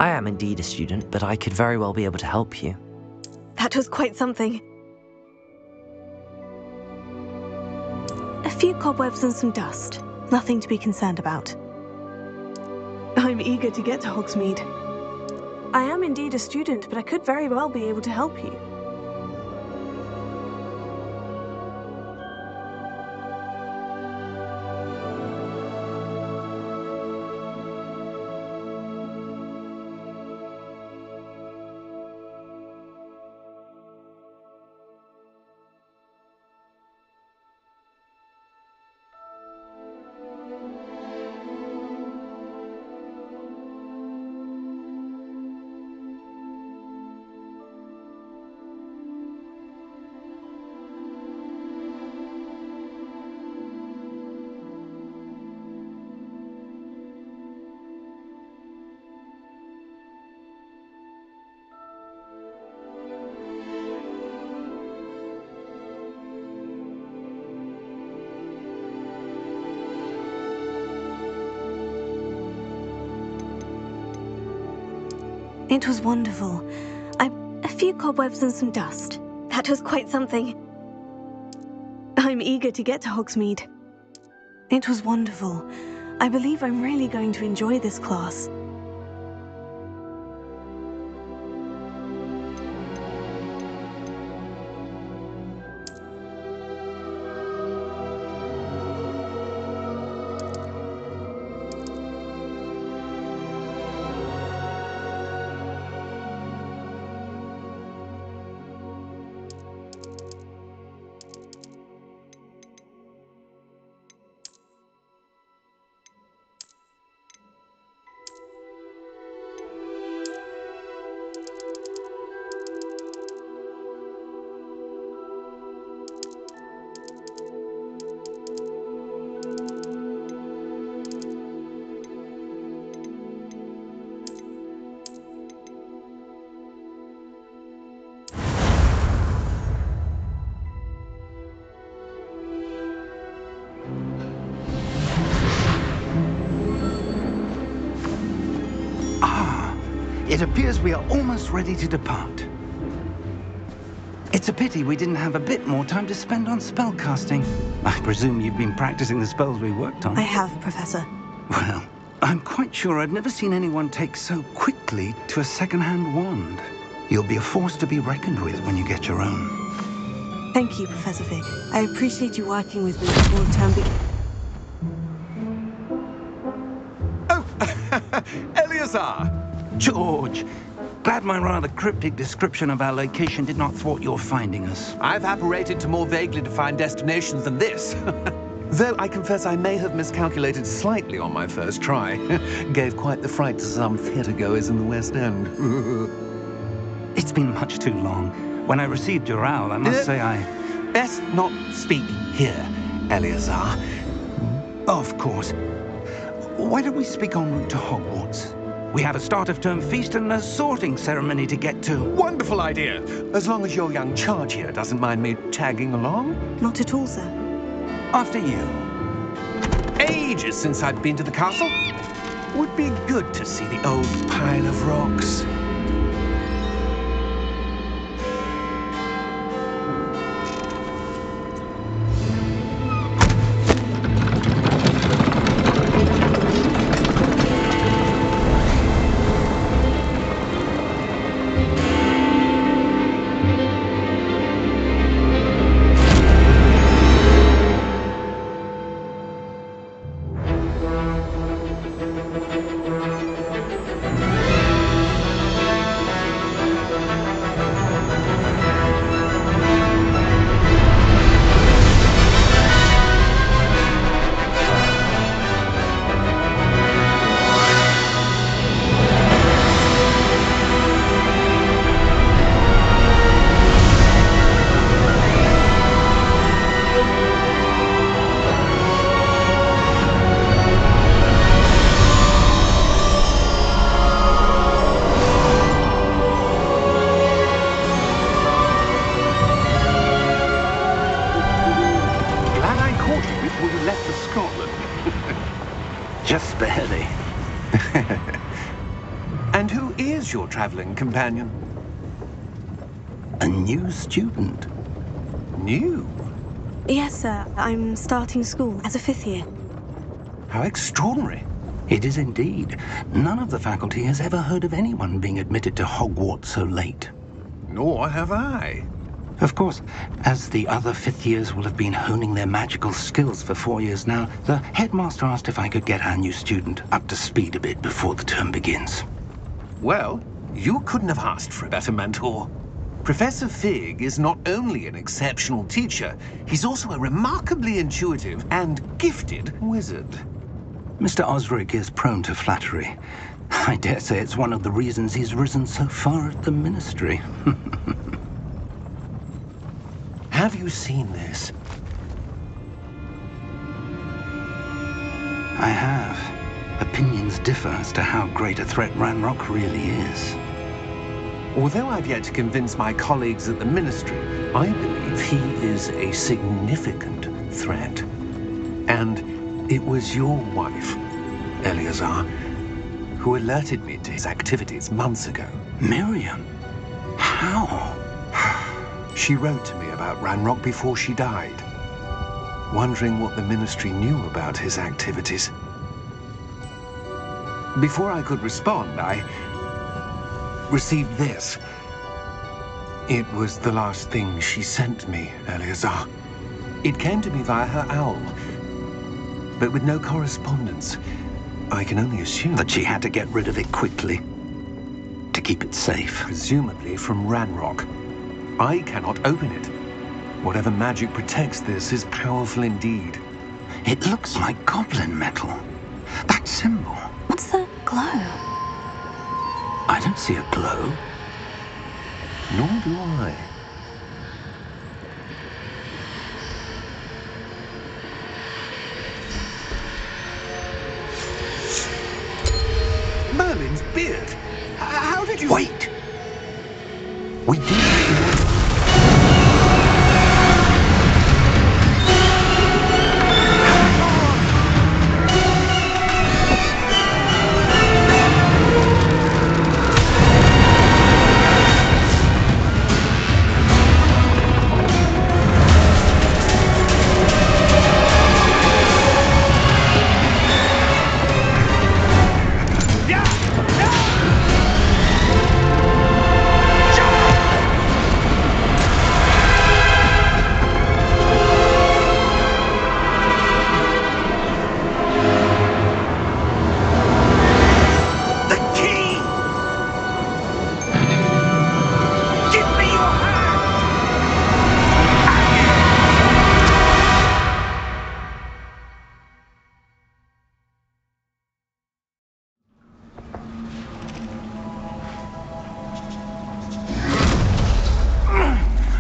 I am indeed a student, but I could very well be able to help you. That was quite something. A few cobwebs and some dust. Nothing to be concerned about. I'm eager to get to Hogsmeade. I am indeed a student, but I could very well be able to help you. It was wonderful. A few cobwebs and some dust. That was quite something. I'm eager to get to Hogsmeade. It was wonderful. I believe I'm really going to enjoy this class. It appears we are almost ready to depart. It's a pity we didn't have a bit more time to spend on spellcasting. I presume you've been practicing the spells we worked on. I have, Professor. Well, I'm quite sure I've never seen anyone take so quickly to a second-hand wand. You'll be a force to be reckoned with when you get your own. Thank you, Professor Fig. I appreciate you working with me before the term begins. Oh, Eleazar! George, glad my rather cryptic description of our location did not thwart your finding us. I've apparated to more vaguely defined destinations than this. Though I confess I may have miscalculated slightly on my first try. Gave quite the fright to some theatre-goers in the West End. It's been much too long. When I received your owl, I must say I... Best not speak here, Eleazar. Of course. Why don't we speak en route to Hogwarts? We have a start-of-term feast and a sorting ceremony to get to. Wonderful idea! As long as your young charge here doesn't mind me tagging along. Not at all, sir. After you. Ages since I've been to the castle. Would be good to see the old pile of rocks. traveling companion? A new student? New? Yes, sir. I'm starting school as a 5th year. How extraordinary. It is indeed. None of the faculty has ever heard of anyone being admitted to Hogwarts so late. Nor have I. Of course, as the other 5th years will have been honing their magical skills for 4 years now, the headmaster asked if I could get our new student up to speed a bit before the term begins. Well, you couldn't have asked for a better mentor. Professor Fig is not only an exceptional teacher, he's also a remarkably intuitive and gifted wizard. Mr. Osric is prone to flattery. I dare say it's one of the reasons he's risen so far at the Ministry. Have you seen this? I have. Opinions differ as to how great a threat Ranrock really is. Although I've yet to convince my colleagues at the Ministry, I believe he is a significant threat. And it was your wife, Eleazar, who alerted me to his activities months ago. Miriam? How? She wrote to me about Ranrock before she died, wondering what the Ministry knew about his activities. Before I could respond, I received this. It was the last thing she sent me, Eleazar. It came to me via her owl, but with no correspondence. I can only assume That she had to get rid of it quickly, to keep it safe. presumably from Ranrock. I cannot open it. Whatever magic protects this is powerful indeed. It looks like goblin metal. That symbol. What's the glow? I don't see a glow. Nor do I. Merlin's beard! How did you... Wait! We did.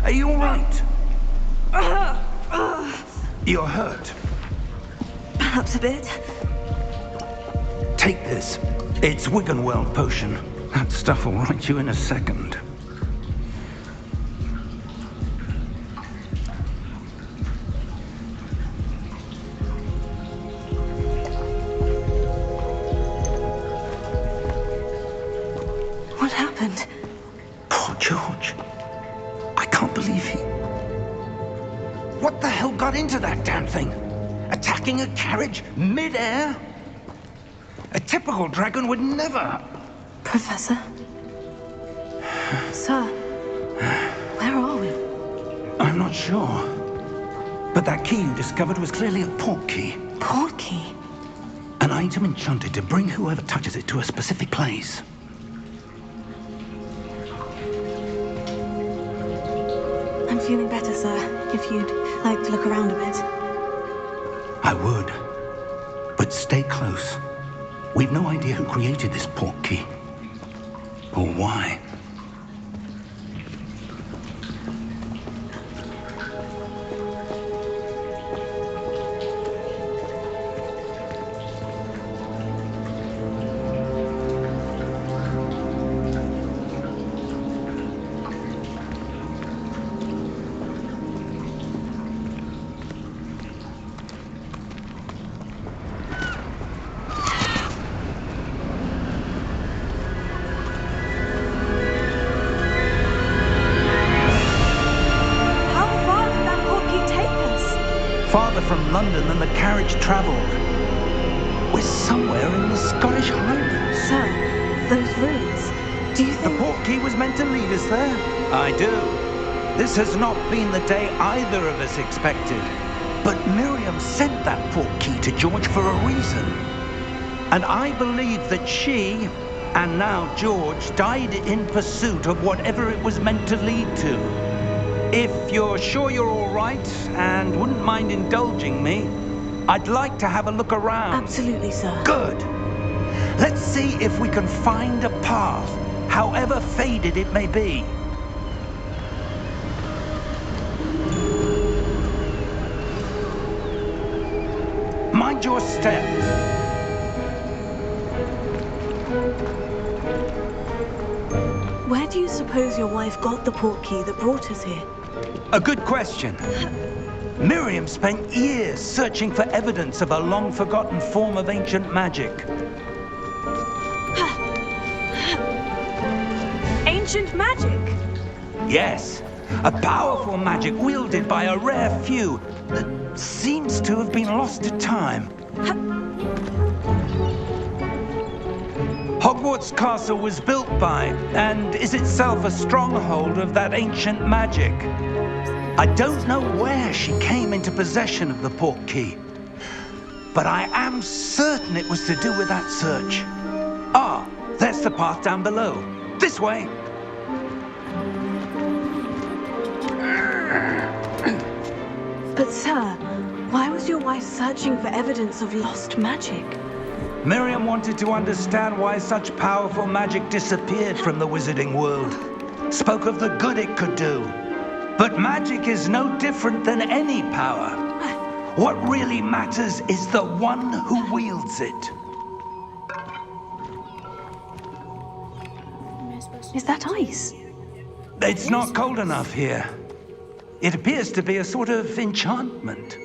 Are you all right? You're hurt. Perhaps a bit. Take this. It's Wiggenweld potion. That stuff will right you in a second. What happened? Poor George. I can't believe he... What the hell got into that damn thing? Attacking a carriage mid-air? A typical dragon would never... Professor? Sir? Where are we? I'm not sure. But that key you discovered was clearly a port key. Port key? An item enchanted to bring whoever touches it to a specific place. I'm feeling better, sir. If you'd like to look around a bit. I would. But stay close. We've no idea who created this port key. Or why. London than the carriage travelled. We're somewhere in the Scottish Highlands. Sir, those ruins, do you The think... portkey was meant to lead us there? I do. This has not been the day either of us expected. But Miriam sent that portkey to George for a reason. And I believe that she, and now George, died in pursuit of whatever it was meant to lead to. If you're sure you're all right and wouldn't mind indulging me, I'd like to have a look around. Absolutely, sir. Good. Let's see if we can find a path, however faded it may be. Mind your step. Where do you suppose your wife got the portkey that brought us here? A good question. Miriam spent years searching for evidence of a long-forgotten form of ancient magic. Ancient magic? Yes, a powerful magic wielded by a rare few that seems to have been lost to time. Hogwarts Castle was built by, and is itself a stronghold of that ancient magic. I don't know where she came into possession of the portkey, but I am certain it was to do with that search. Ah, there's the path down below. This way. But sir, why was your wife searching for evidence of lost magic? Miriam wanted to understand why such powerful magic disappeared from the wizarding world. Spoke of the good it could do. But magic is no different than any power. What really matters is the one who wields it. Is that ice? It's not cold enough here. It appears to be a sort of enchantment.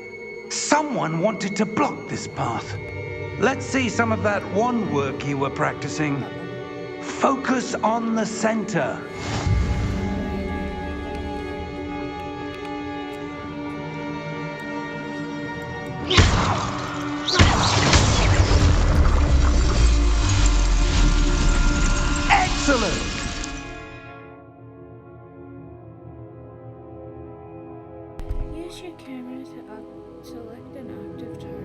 Someone wanted to block this path. Let's see some of that wand work you were practicing. Focus on the center. Excellent! Use your camera to select an active target.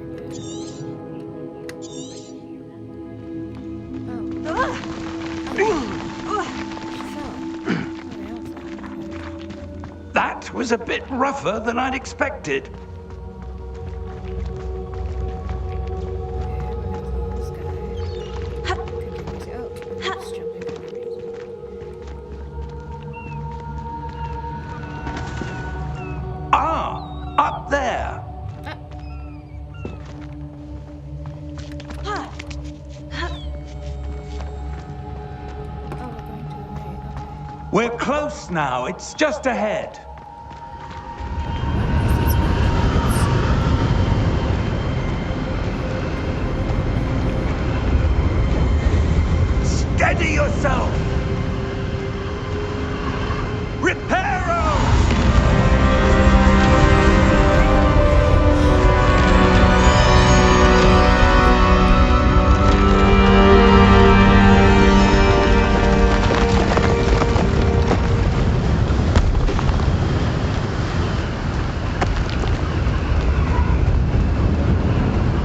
That was a bit rougher than I'd expected. Ah, up there. We're close now. It's just ahead. Steady yourself! Reparo!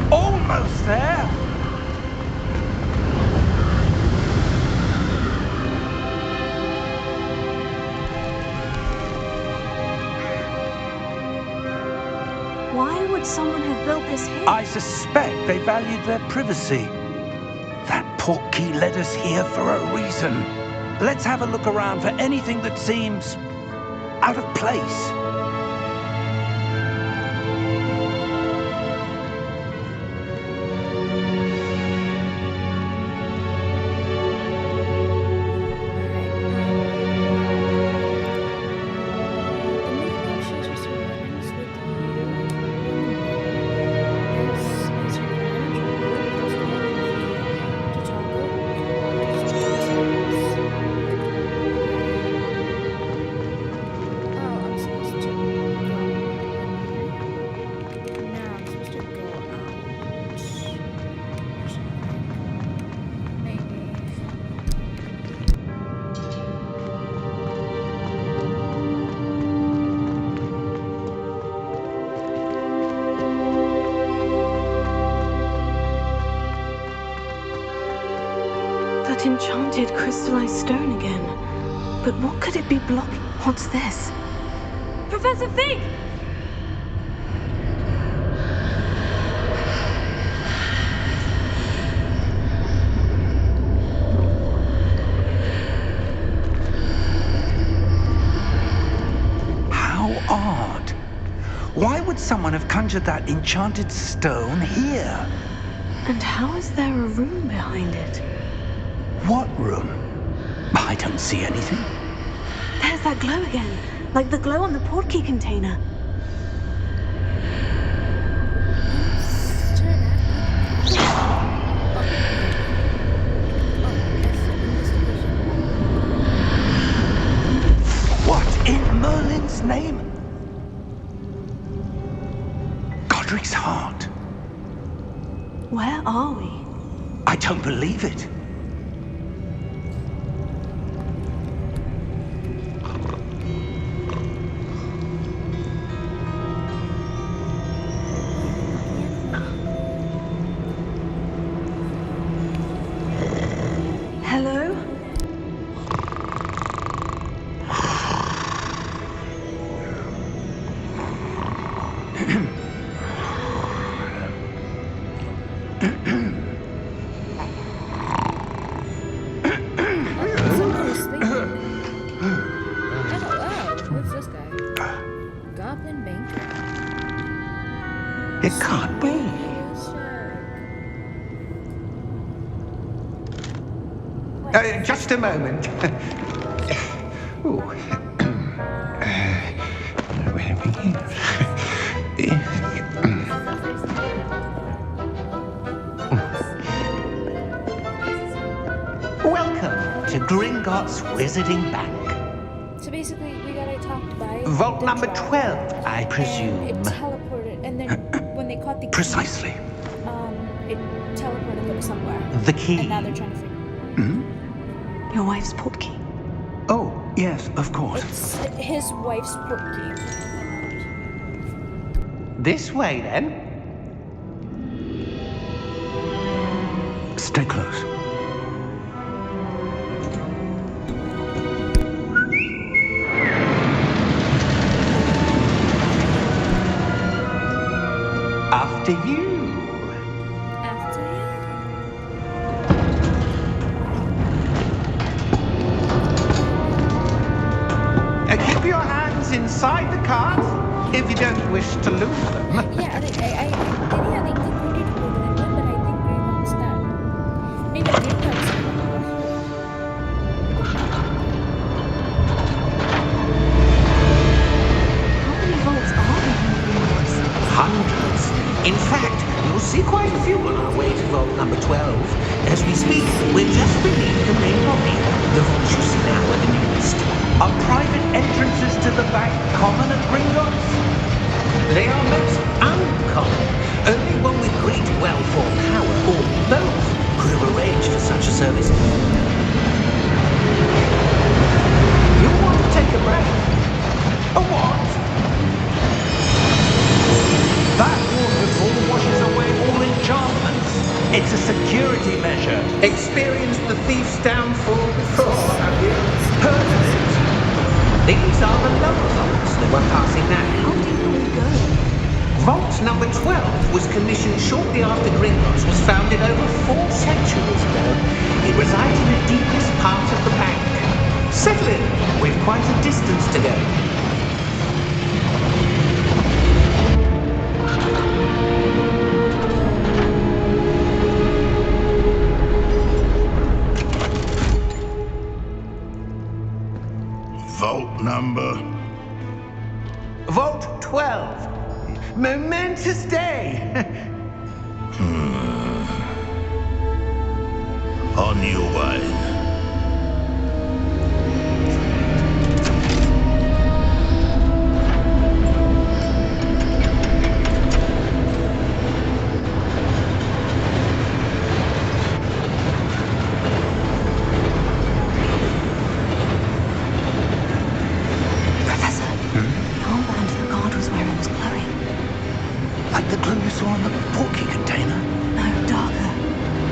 Almost there! Why would someone have built this here? I suspect they valued their privacy. That portkey led us here for a reason. Let's have a look around for anything that seems out of place. Oh, I'm supposed to enchanted crystallized stone again. But what could it be blocking? What's this? Professor Fig! How odd. Why would someone have conjured that enchanted stone here? And how is there a room behind it? What room? I don't see anything. There's that glow again, like the glow on the portkey container. What in Merlin's name? Godric's heart. Where are we? I don't believe it. Hello? Somebody's sleeping. Oh, what's this guy? Goblin Banker. It can't be. Just a moment. Ooh. Where are we? Welcome to Gringotts Wizarding Bank. So basically, we got attacked by Vault the number troll, 12, I presume. and it teleported, and then when they caught the key, Precisely. it teleported them somewhere. The key. And now they're trying to figure. Your wife's portkey. Oh, yes, of course. It's his wife's portkey. This way, then. Stay close. After you. After you. Keep your hands inside the cart if you don't wish to lose them. Yeah, I think we need to go to the but I think Greenland's done. Maybe Greenland's done. How many vaults are there in Gringotts? Hundreds. In fact, you'll see quite a few on our way to vault number 12. As we speak, we're just beneath the main lobby. The vaults you see now are the newest. Are private entrances to the bank common at Gringotts? They are most uncommon. Only one with great wealth or power, or both, could have arranged for such a service. You want to take a break? A what? That waterfall washes away all enchantments. It's a security measure. Experienced the thief's downfall before, have you? Heard of it? These are the lower vaults that we're passing now. How deep will we go? Vault number 12 was commissioned shortly after Gringotts was founded over 4 centuries ago. It resides in the deepest part of the bank. Settle in, we've quite a distance to go. Vault number. Vault 12. Momentous day. On your way. Professor, the armband the guard was wearing was glowing. Like the glow you saw on the portkey container. No, darker.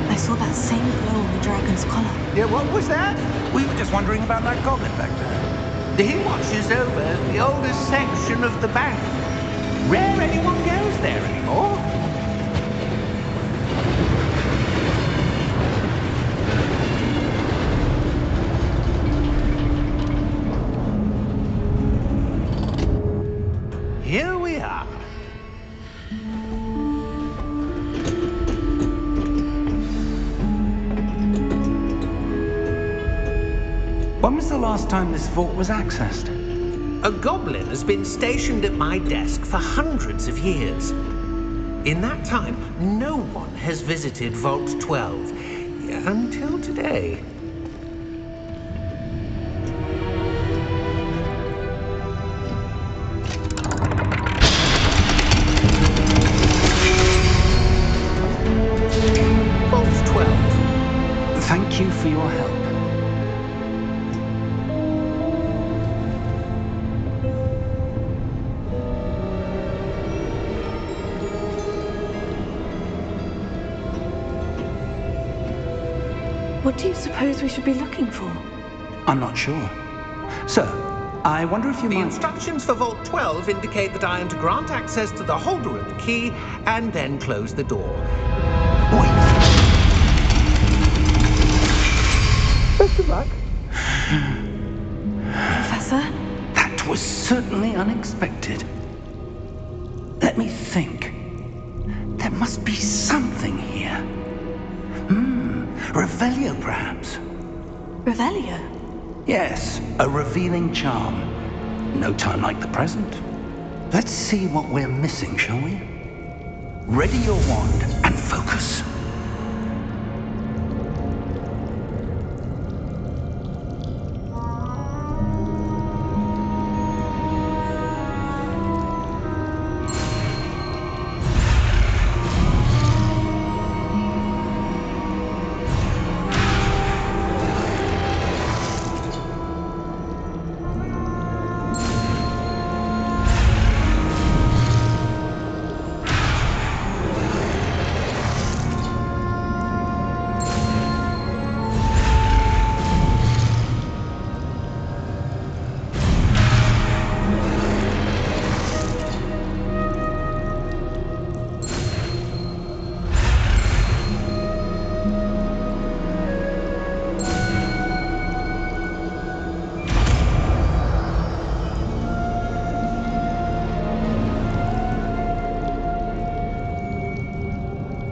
I saw that same glow on the dragon's collar. Yeah, what was that? We were just wondering about that goblin back there. He watches over the oldest section of the bank. Rare anyone goes there anymore. Here we are. When was the last time this vault was accessed? A goblin has been stationed at my desk for hundreds of years. In that time, no one has visited Vault 12 until today. Vault 12. Thank you for your help. What do you suppose we should be looking for? I'm not sure. Sir, I wonder if you The might... instructions for Vault 12 indicate that I am to grant access to the holder of the key and then close the door. Wait! Best of luck. Professor? That was certainly unexpected. Let me think. There must be something here. Revelio, perhaps? Revelio? Yes, a revealing charm. No time like the present. Let's see what we're missing, shall we? Ready your wand and focus.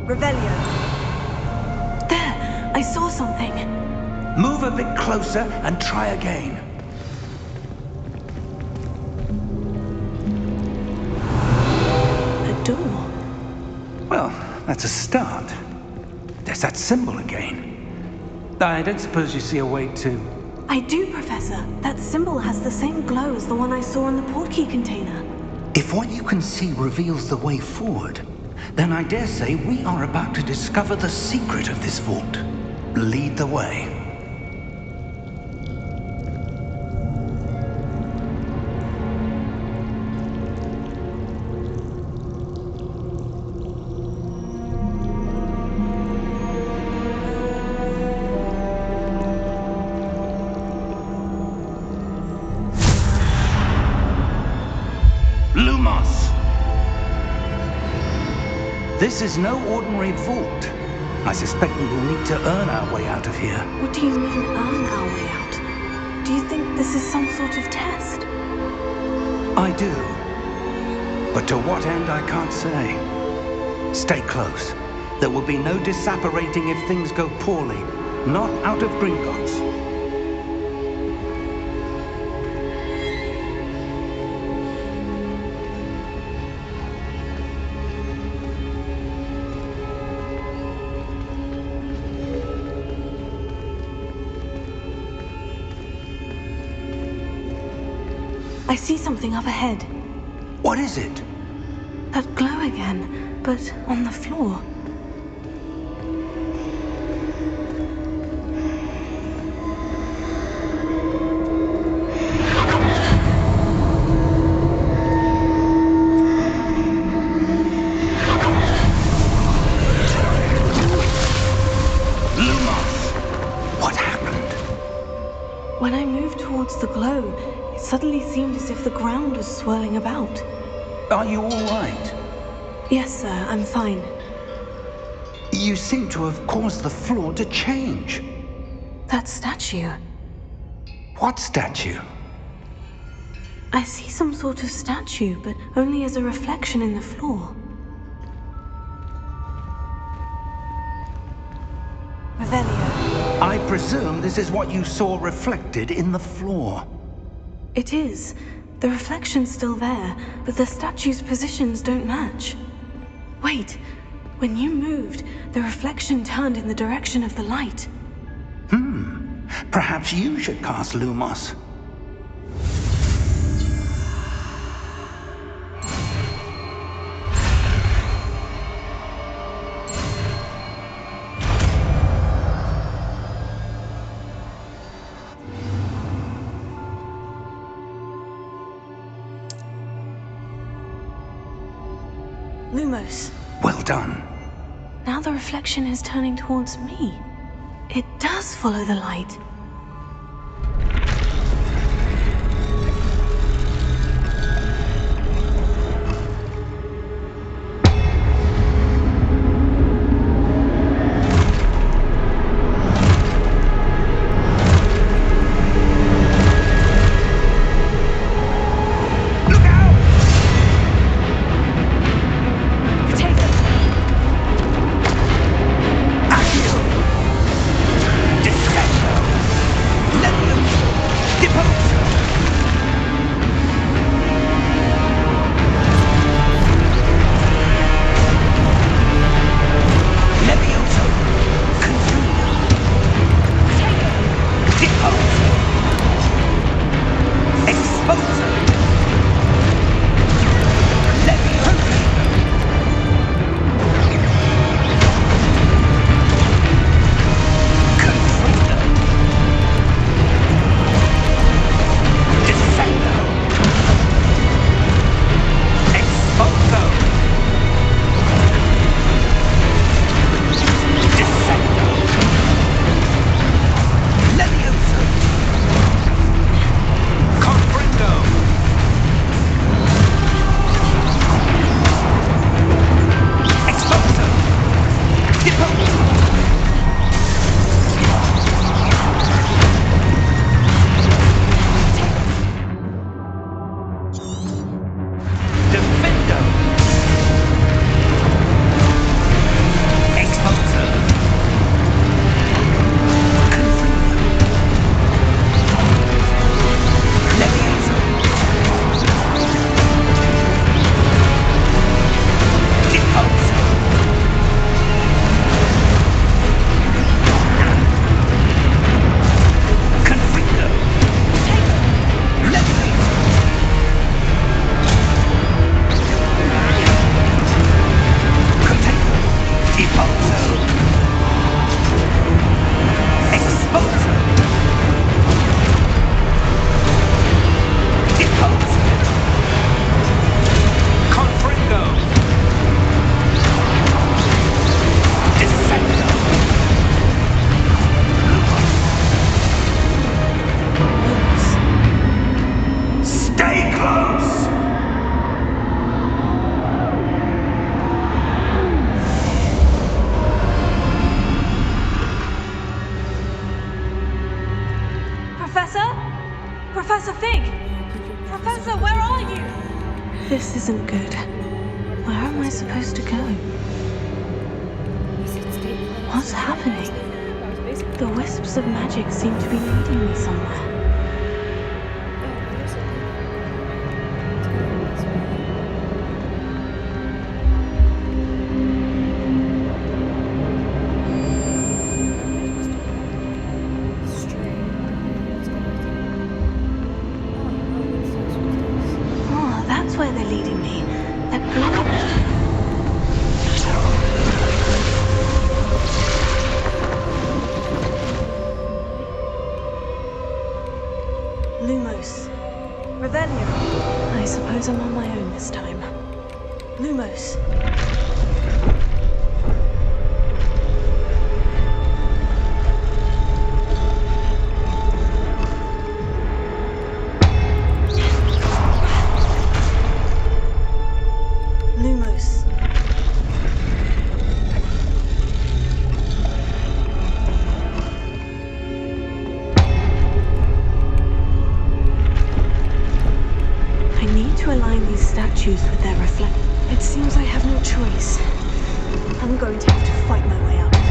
Revelio. There! I saw something. Move a bit closer and try again. A door. Well, that's a start. There's that symbol again. I don't suppose you see a way to... I do, Professor. That symbol has the same glow as the one I saw in the portkey container. If what you can see reveals the way forward, then I dare say we are about to discover the secret of this vault. Lead the way. This is no ordinary vault. I suspect we will need to earn our way out of here. What do you mean, earn our way out? Do you think this is some sort of test? I do. But to what end, I can't say. Stay close. There will be no disapparating if things go poorly. Not out of Gringotts. I see something up ahead. What is it? That glow again, but on the floor. What happened? moved towards the glow, it suddenly seemed as if the ground was swirling about. Are you all right? Yes, sir, I'm fine. You seem to have caused the floor to change. That statue. What statue? I see some sort of statue, but only as a reflection in the floor. Revelio. I presume this is what you saw reflected in the floor. It is. The reflection's still there, but the statue's positions don't match. Wait, when you moved, the reflection turned in the direction of the light. Perhaps you should cast Lumos. Lumos. Well done. Now the reflection is turning towards me. It does follow the light. Professor Fig! Professor, where are you? This isn't good. Where am I supposed to go? What's happening? The wisps of magic seem to be leading me somewhere. Lumos. Revelio. I suppose I'm on my own this time. Lumos. to align these statues with their reflect. It seems I have no choice. I'm going to have to fight my way out of here.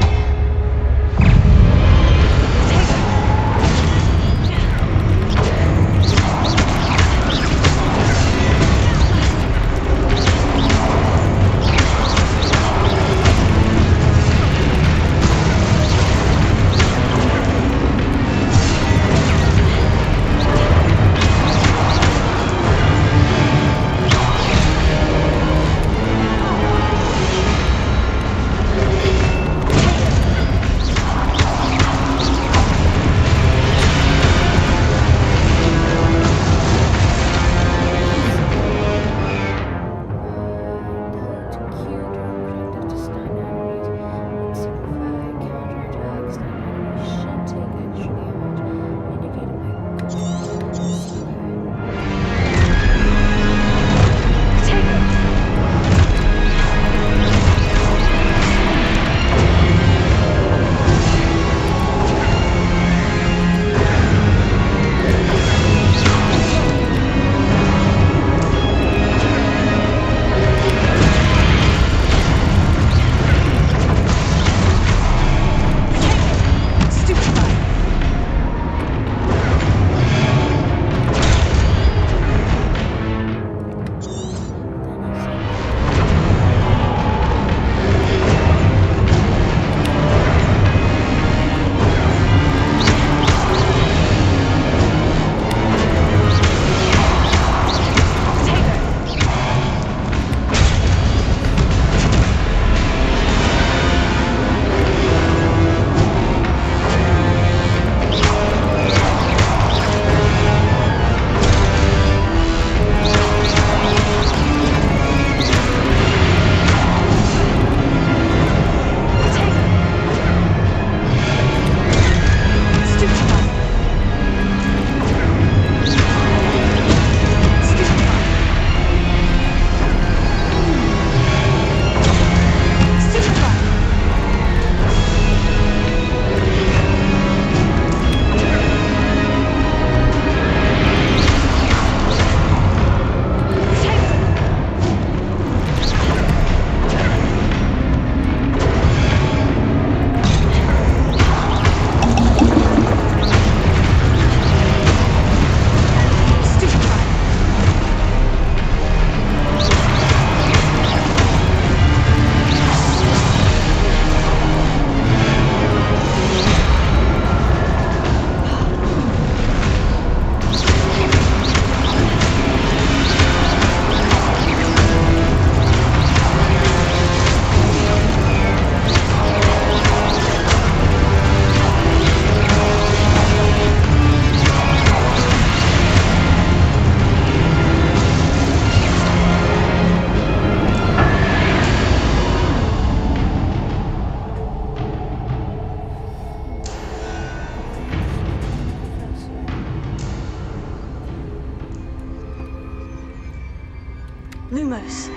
Lumos.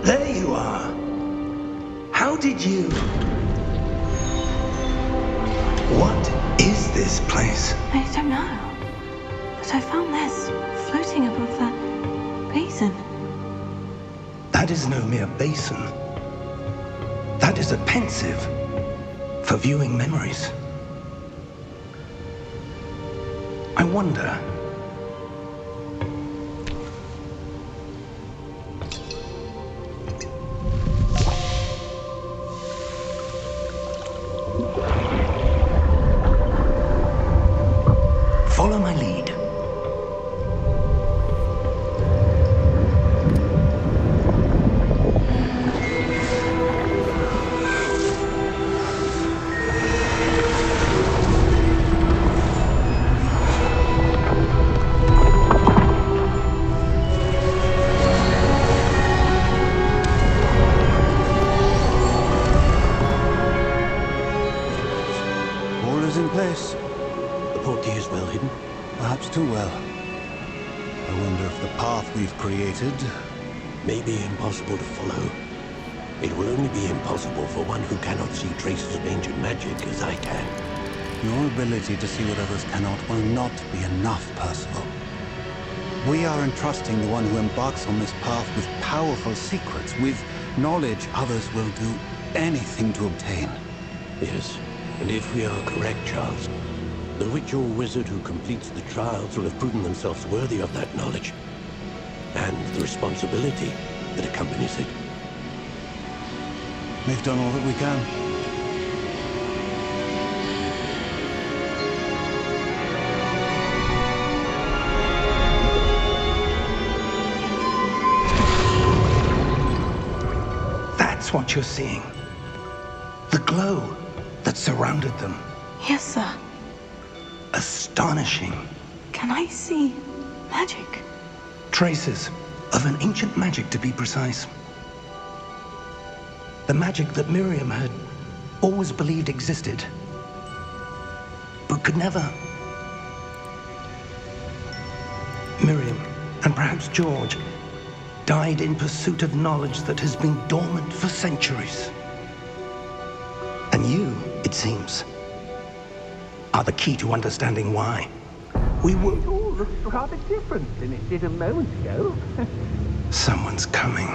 There you are. How did you... What is this place? I don't know. But I found this floating above that basin. That is no mere basin. That is a pensive for viewing memories. I wonder... Follow my lead. All is in place. The portkey is well hidden. Perhaps too well. I wonder if the path we've created... May be impossible to follow. It will only be impossible for one who cannot see traces of ancient magic as I can. Your ability to see what others cannot will not be enough, Percival. We are entrusting the one who embarks on this path with powerful secrets, with knowledge others will do anything to obtain. Yes, and if we are correct, Charles, the witch or wizard who completes the trials will have proven themselves worthy of that knowledge, and the responsibility that accompanies it. We've done all that we can. That's what you're seeing. The glow that surrounded them. Yes, sir. Astonishing. Can I see magic? Traces of an ancient magic, to be precise. The magic that Miriam had always believed existed, but could never. Miriam, and perhaps George, died in pursuit of knowledge that has been dormant for centuries. And you, it seems, are the key to understanding why. We were... It all looks rather different than it did a moment ago. Someone's coming.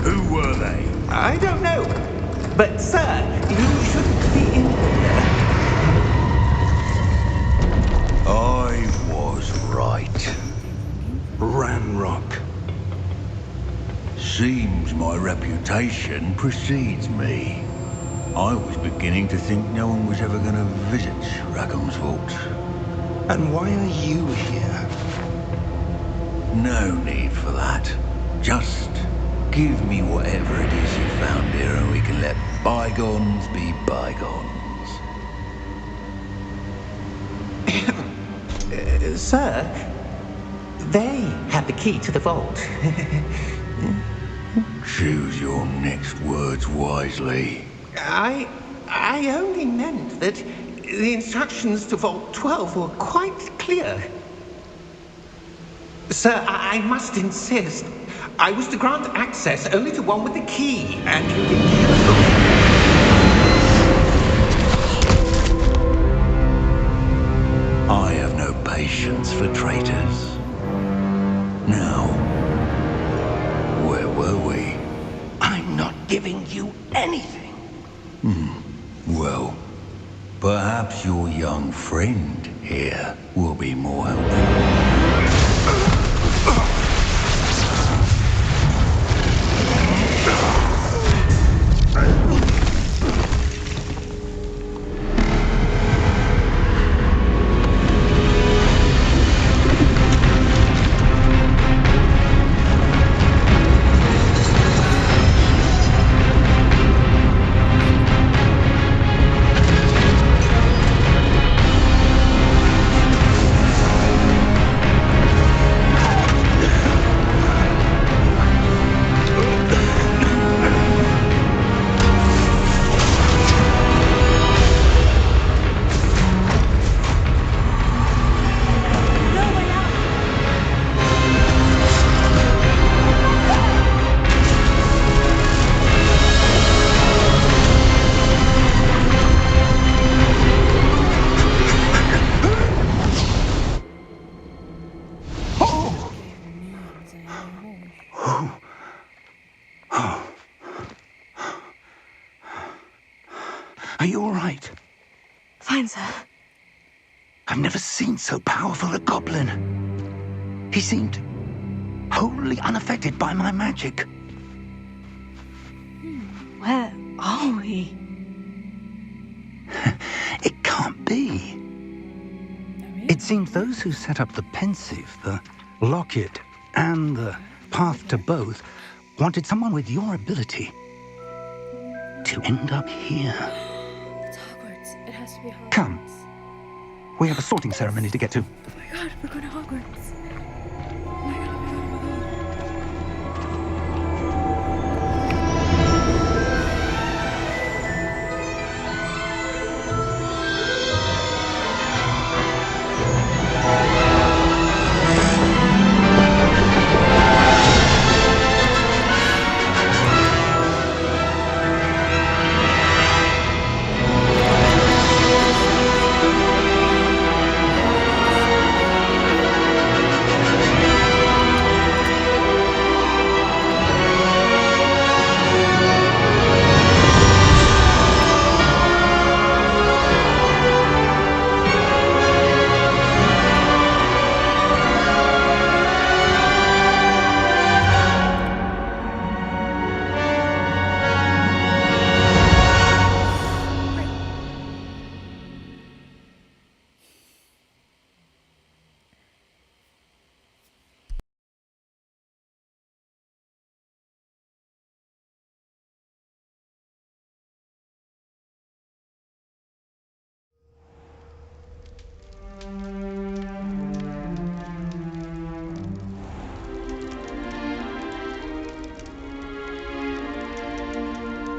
Who were they? I don't know. But, sir, you shouldn't be in here. I was right. Ranrock. Seems my reputation precedes me. I was beginning to think no one was ever going to visit Rackham's vault. And why are you here? No need for that. Just give me whatever it is you found here and we can let bygones be bygones. Sir, they have the key to the vault. Choose your next words wisely. I only meant that the instructions to Vault 12 were quite clear. Sir, I must insist. I was to grant access only to one with the key, and you didn't hear from me. I have no patience for traitors. Now, where were we? I'm not giving you anything. Well, perhaps your young friend here will be more helpful. Are you all right? Fine, sir. I've never seen so powerful a goblin. He seemed wholly unaffected by my magic. Where are we? It can't be. It seems those who set up the pensive, the locket, and the path to both wanted someone with your ability to end up here. It's Hogwarts. It has to be Hogwarts. Come. We have a sorting ceremony to get to. Oh my god, we're going to Hogwarts. Oh my god, oh my god, oh my god.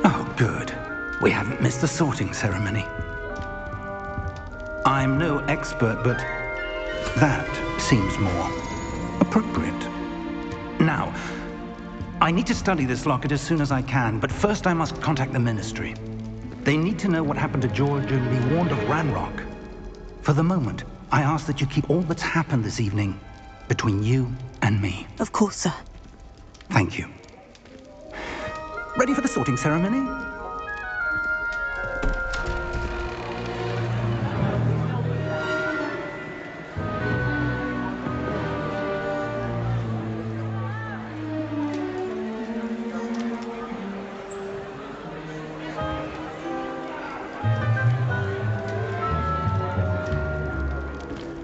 Oh, good. We haven't missed the sorting ceremony. I'm no expert, but that seems more appropriate. Now, I need to study this locket as soon as I can, but first I must contact the Ministry. They need to know what happened to George and be warned of Ranrock. For the moment, I ask that you keep all that's happened this evening between you and me. Of course, sir. Thank you. Ready for the sorting ceremony?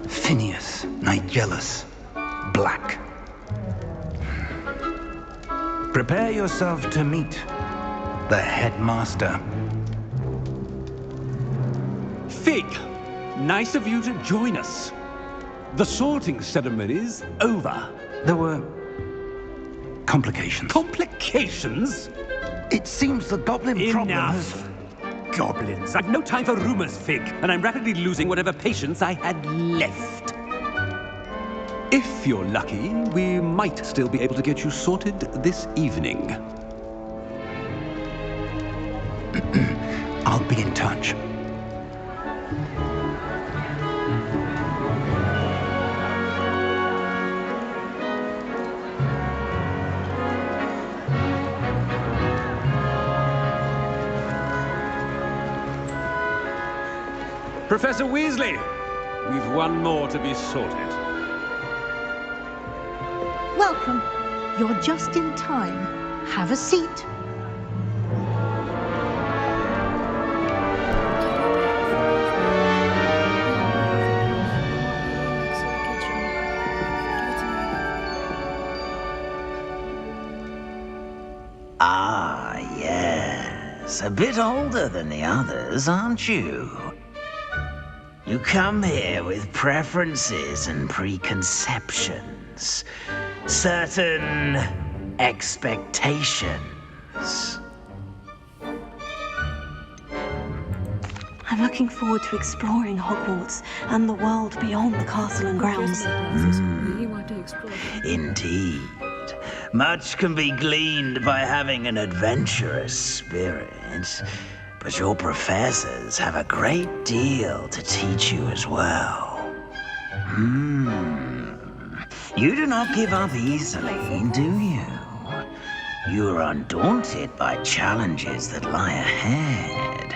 Phineas, Nigellus, Black. Prepare yourself to meet the headmaster. Fig, nice of you to join us. The sorting ceremony's over. There were complications. Complications? It seems the goblin problem has... Enough. Goblins. I've no time for rumors, Fig, and I'm rapidly losing whatever patience I had left. If you're lucky, we might still be able to get you sorted this evening. I'll be in touch. Professor Weasley, we've one more to be sorted. Welcome. You're just in time. Have a seat. Ah, yes. A bit older than the others, aren't you? You come here with preferences and preconceptions. Certain expectations. I'm looking forward to exploring Hogwarts and the world beyond the castle and grounds. Really want to explore. Indeed. Much can be gleaned by having an adventurous spirit, but your professors have a great deal to teach you as well. You do not give up easily, do you? You are undaunted by challenges that lie ahead.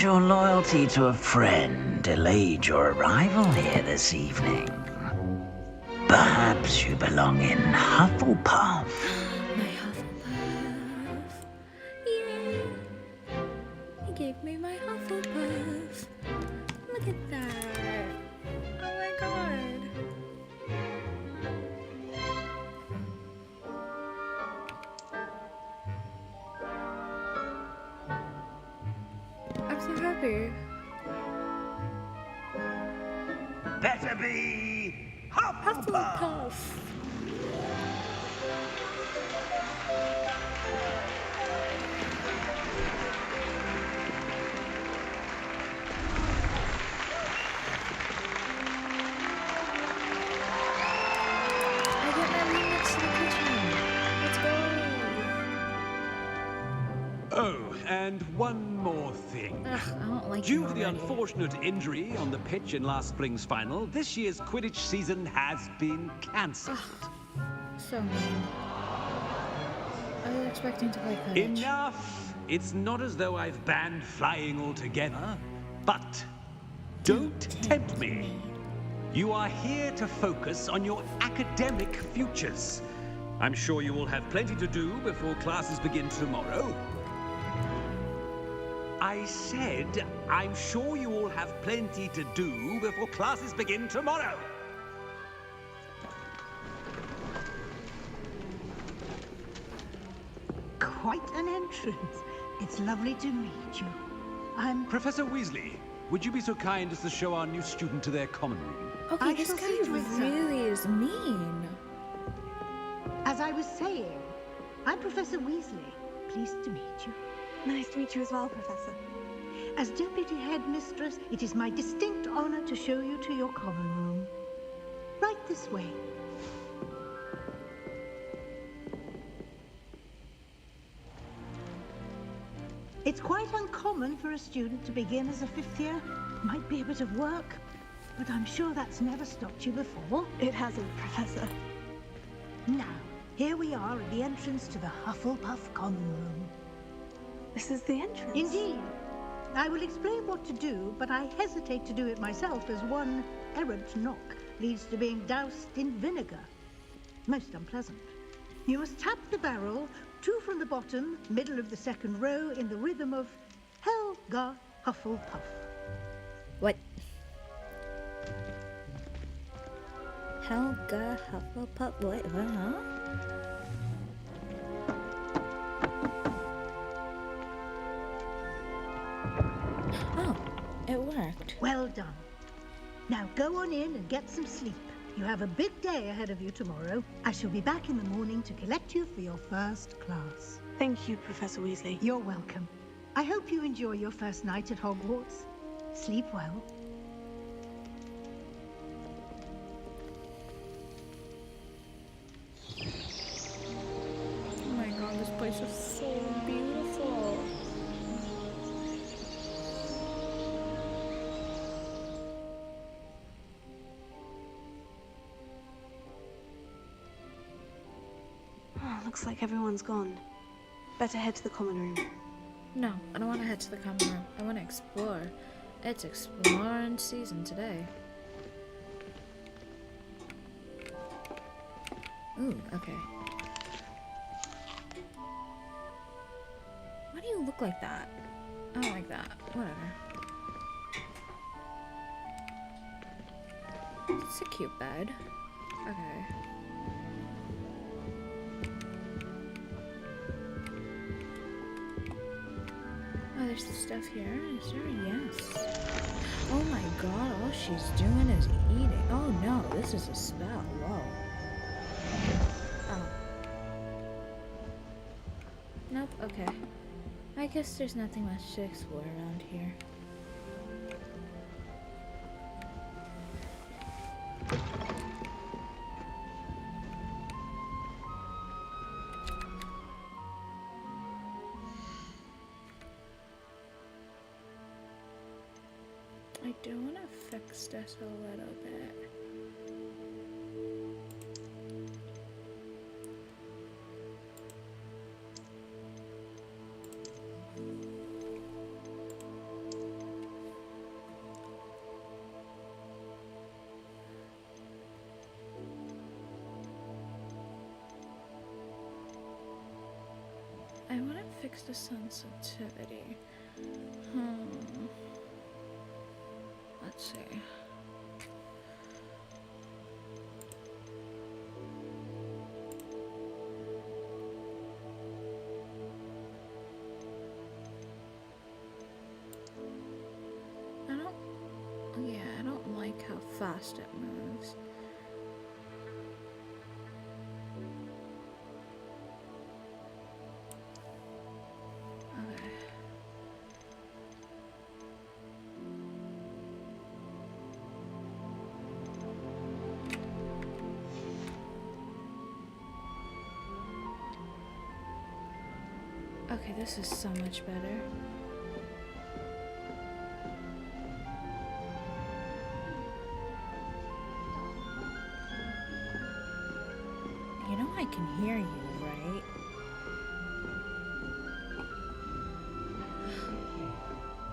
find your loyalty to a friend delayed your arrival here this evening. Perhaps you belong in Hufflepuff. My Hufflepuff. Yeah. He gave me my Hufflepuff. Look at that. Oh my god. I'm so happy. Better be Hufflepuff. Hufflepuff. I get my remix to the kitchen. Let's go. Oh, and one more thing. Ugh, I don't like Due him to the already. unfortunate injury on the pitch in last spring's final, this year's Quidditch season has been cancelled. So mean. I was expecting to play Quidditch. Enough! It's not as though I've banned flying altogether, but don't tempt me. You are here to focus on your academic futures. I'm sure you will have plenty to do before classes begin tomorrow. I said, I'm sure you all have plenty to do before classes begin tomorrow. Quite an entrance. It's lovely to meet you. I'm... Professor Weasley, would you be so kind as to show our new student to their common room? Okay, I this shall guy see to it, sir. really is mean. As I was saying, I'm Professor Weasley. Pleased to meet you. Nice to meet you as well, Professor. As Deputy Headmistress, it is my distinct honor to show you to your common room. Right this way. It's quite uncommon for a student to begin as a fifth year. Might be a bit of work, but I'm sure that's never stopped you before. It hasn't, Professor. Now, here we are at the entrance to the Hufflepuff common room. This is the entrance. Indeed. I will explain what to do, but I hesitate to do it myself as one errant knock leads to being doused in vinegar. Most unpleasant. You must tap the barrel, 2 from the bottom, middle of the second row, in the rhythm of Helga Hufflepuff. What? Helga Hufflepuff? What? Huh? Oh, it worked. Well done. Now go on in and get some sleep. You have a big day ahead of you tomorrow. I shall be back in the morning to collect you for your first class. Thank you, Professor Weasley. You're welcome. I hope you enjoy your first night at Hogwarts. Sleep well. Oh my god, this place is so beautiful. Oh, looks like everyone's gone. Better head to the common room. No, I don't want to head to the common room. I want to explore. It's exploring season today. Ooh, okay. Why do you look like that? I don't like that. Whatever. It's a cute bed. Okay. Oh, there's the stuff here. Is there? Yes. Oh my god, all she's doing is eating. Oh no, this is a spell. Whoa. Oh. Nope, okay. I guess there's nothing much to explore around here. I do want to fix this a little bit. fix the sensitivity. Let's see. I don't like how fast it moves. Okay, this is so much better. You know I can hear you, right?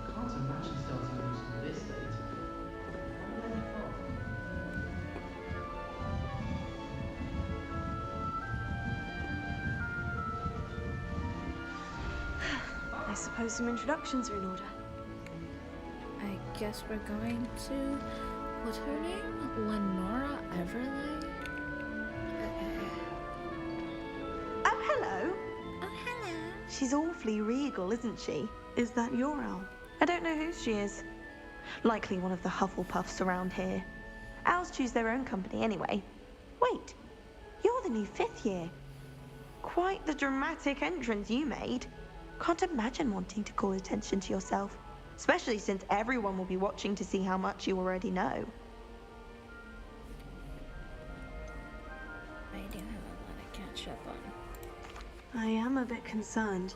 Can't imagine starting losing this late. I suppose some introductions are in order. I guess we're going to... What's her name? Lenora Everley? Oh, hello. Oh, hello. She's awfully regal, isn't she? Is that your owl? I don't know who she is. Likely one of the Hufflepuffs around here. Owls choose their own company anyway. Wait, you're the new 5th year. Quite the dramatic entrance you made. Can't imagine wanting to call attention to yourself, especially since everyone will be watching to see how much you already know. I do have a lot to catch up on. I am a bit concerned.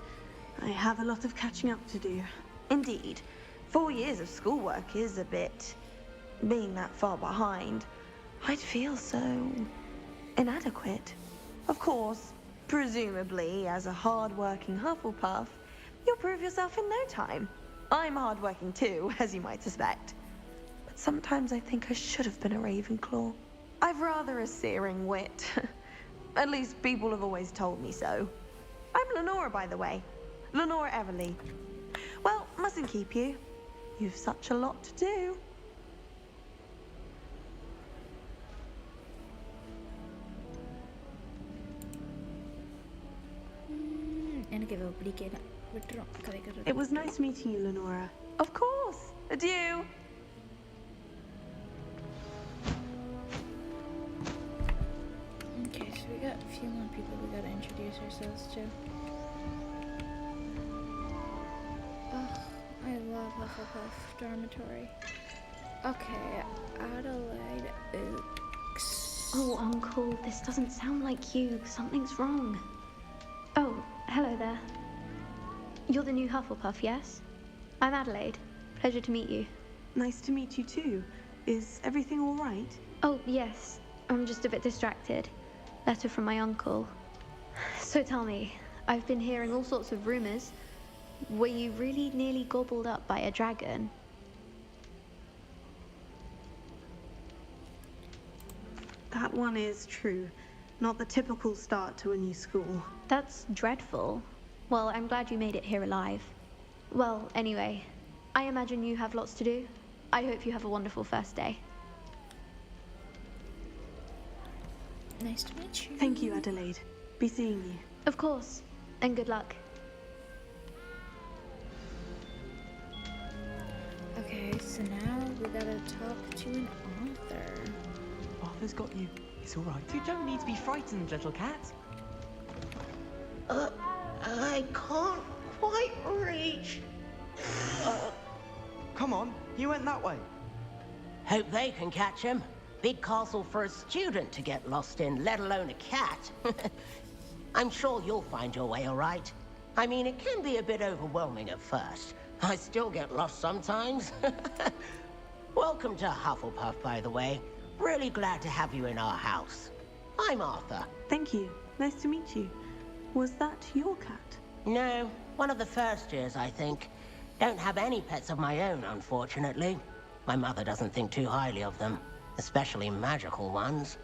I have a lot of catching up to do. Indeed. 4 years of schoolwork is a bit... Being that far behind, I'd feel so... inadequate. Of course, presumably, as a hard-working Hufflepuff, you'll prove yourself in no time. I'm hard-working too, as you might suspect. But sometimes I think I should have been a Ravenclaw. I've rather a searing wit. At least people have always told me so. I'm Lenora, by the way. Lenora Everley. Well, mustn't keep you. You've such a lot to do. It was nice meeting you, Lenora. Of course. Adieu. Okay, so we got a few more people we gotta introduce ourselves to. Oh, I love Hufflepuff Dormitory. Okay, Adelaide Oaks. Oh, Uncle, this doesn't sound like you. Something's wrong. Oh, hello there. You're the new Hufflepuff, yes? I'm Adelaide. Pleasure to meet you. Nice to meet you too. Is everything all right? Oh, yes. I'm just a bit distracted. Letter from my uncle. So tell me, I've been hearing all sorts of rumors. Were you really nearly gobbled up by a dragon? That one is true. Not the typical start to a new school. That's dreadful. Well, I'm glad you made it here alive. Well, anyway, I imagine you have lots to do. I hope you have a wonderful first day. Nice to meet you. Thank you, Adelaide. Be seeing you. Of course. And good luck. Okay, so now we gotta talk to an author. Arthur's got you. It's all right. You don't need to be frightened, little cat. I can't quite reach. Come on, you went that way. Hope they can catch him. Big castle for a student to get lost in, let alone a cat. I'm sure you'll find your way all right. I mean, it can be a bit overwhelming at first. I still get lost sometimes. Welcome to Hufflepuff, by the way. Really glad to have you in our house. I'm Arthur. Thank you. Nice to meet you. Was that your cat? No, one of the first years, I think. Don't have any pets of my own, unfortunately. My mother doesn't think too highly of them, especially magical ones.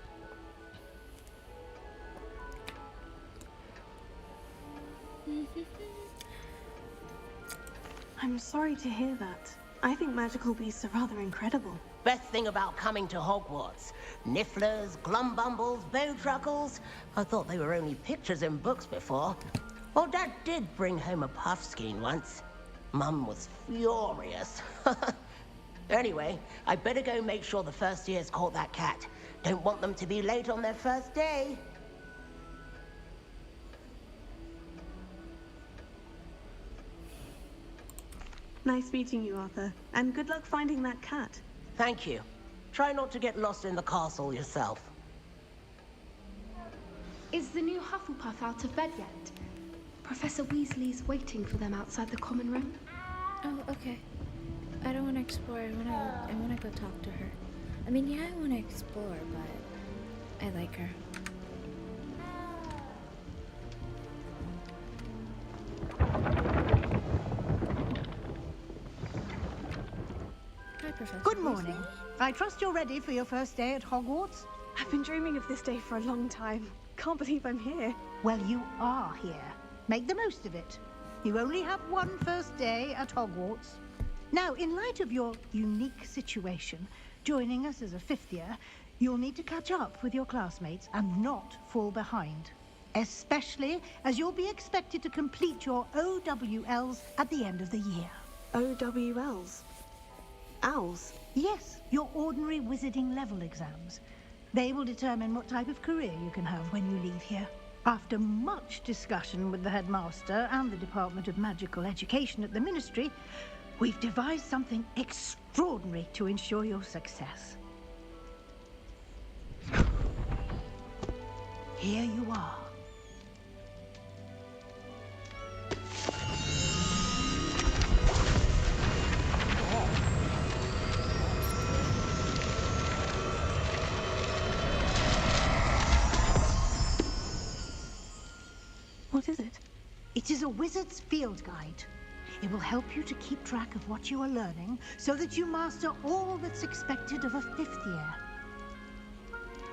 I'm sorry to hear that. I think magical beasts are rather incredible. Best thing about coming to Hogwarts. Nifflers, glumbumbles, bowtruckles. I thought they were only pictures in books before. Well, Dad did bring home a puffskein once. Mum was furious. Anyway, I better go make sure the first years caught that cat. Don't want them to be late on their first day. Nice meeting you, Arthur. And good luck finding that cat. Thank you. Try not to get lost in the castle yourself. Is the new Hufflepuff out of bed yet? Professor Weasley's waiting for them outside the common room. Oh, okay. I don't want to explore. I want to go talk to her. I mean, yeah, I want to explore, but I like her. Hi, Professor. Good morning. I trust you're ready for your first day at Hogwarts? I've been dreaming of this day for a long time. Can't believe I'm here. Well, you are here. Make the most of it. You only have one first day at Hogwarts. Now, in light of your unique situation, joining us as a fifth year, you'll need to catch up with your classmates and not fall behind. Especially as you'll be expected to complete your OWLs at the end of the year. OWLs? Owls? Yes, your ordinary wizarding level exams. They will determine what type of career you can have when you leave here. After much discussion with the headmaster and the Department of Magical Education at the Ministry, we've devised something extraordinary to ensure your success. Here you are. What is it? It is a wizard's field guide. It will help you to keep track of what you are learning so that you master all that's expected of a fifth year.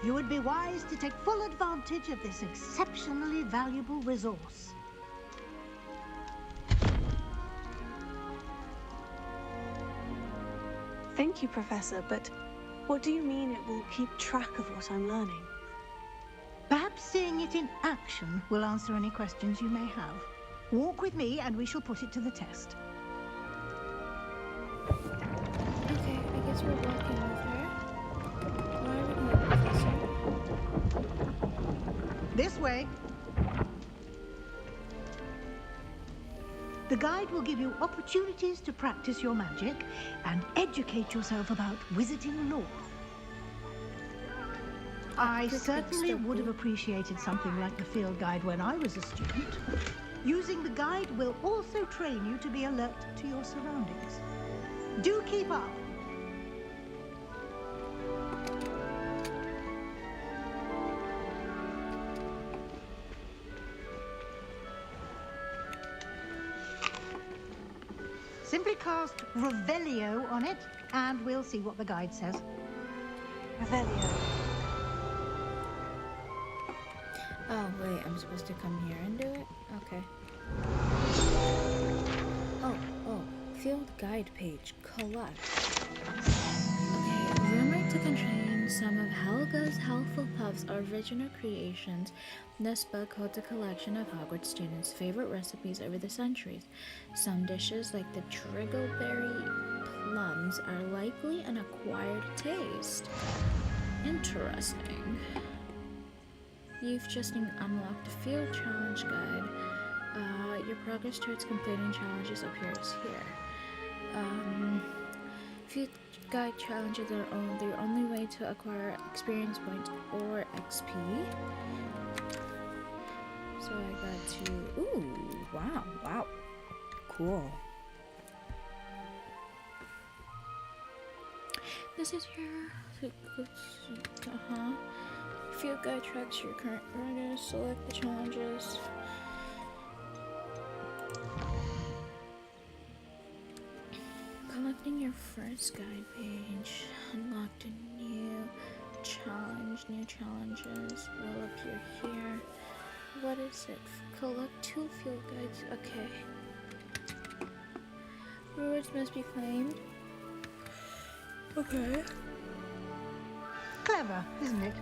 You would be wise to take full advantage of this exceptionally valuable resource. Thank you, Professor, but what do you mean it will keep track of what I'm learning? Perhaps seeing it in action will answer any questions you may have. Walk with me and we shall put it to the test. Okay, I guess we're walking with her. Why are we going, Professor? This way. The guide will give you opportunities to practice your magic and educate yourself about wizarding lore. I certainly would have appreciated something like the field guide when I was a student. Using the guide will also train you to be alert to your surroundings. Do keep up. Simply cast Revelio on it, and we'll see what the guide says. Revelio. Oh, wait, I'm supposed to come here and do it? Okay. Oh, field guide page, collect. Okay, rumored to contain some of Helga's Hufflepuff's original creations, this book holds a collection of Hogwarts students' favorite recipes over the centuries. Some dishes, like the Triggleberry plums, are likely an acquired taste. Interesting. You've just unlocked a field challenge guide. Your progress towards completing challenges appears here. Field guide challenges are the only way to acquire experience points or XP. So I got to... Ooh, wow. Cool. This is your... Field guide tracks your current progress. Select the challenges. Collecting your first guide page. Unlocked a new challenge. New challenges will appear here. What is it? Collect 2 field guides. Okay. Rewards must be claimed. Okay. Clever, isn't it?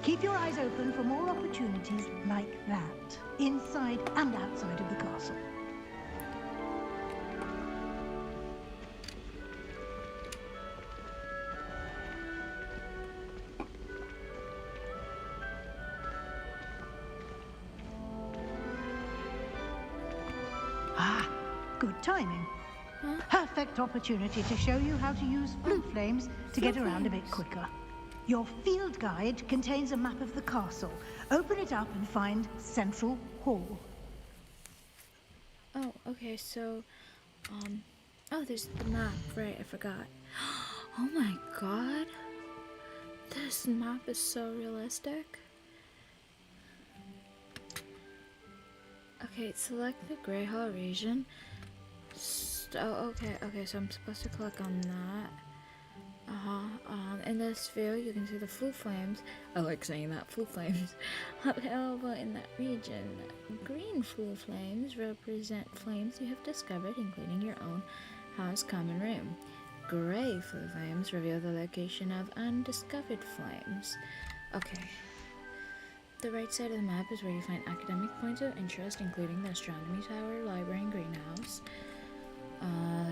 Keep your eyes open for more opportunities like that, inside and outside of the castle. Ah, good timing. Huh? Perfect opportunity to show you how to use flue flames to get around a bit quicker. Your field guide contains a map of the castle. Open it up and find Central Hall. Oh, okay, so, oh, there's the map, right, I forgot. Oh my god, this map is so realistic. Okay, select the Grey Hall region. Oh, okay, so I'm supposed to click on that. In this view, you can see the flue flames. I like saying that, flue flames. Available in that region. Green flue flames represent flames you have discovered, including your own house common room. Gray flue flames reveal the location of undiscovered flames. Okay. The right side of the map is where you find academic points of interest, including the astronomy tower, library, and greenhouse.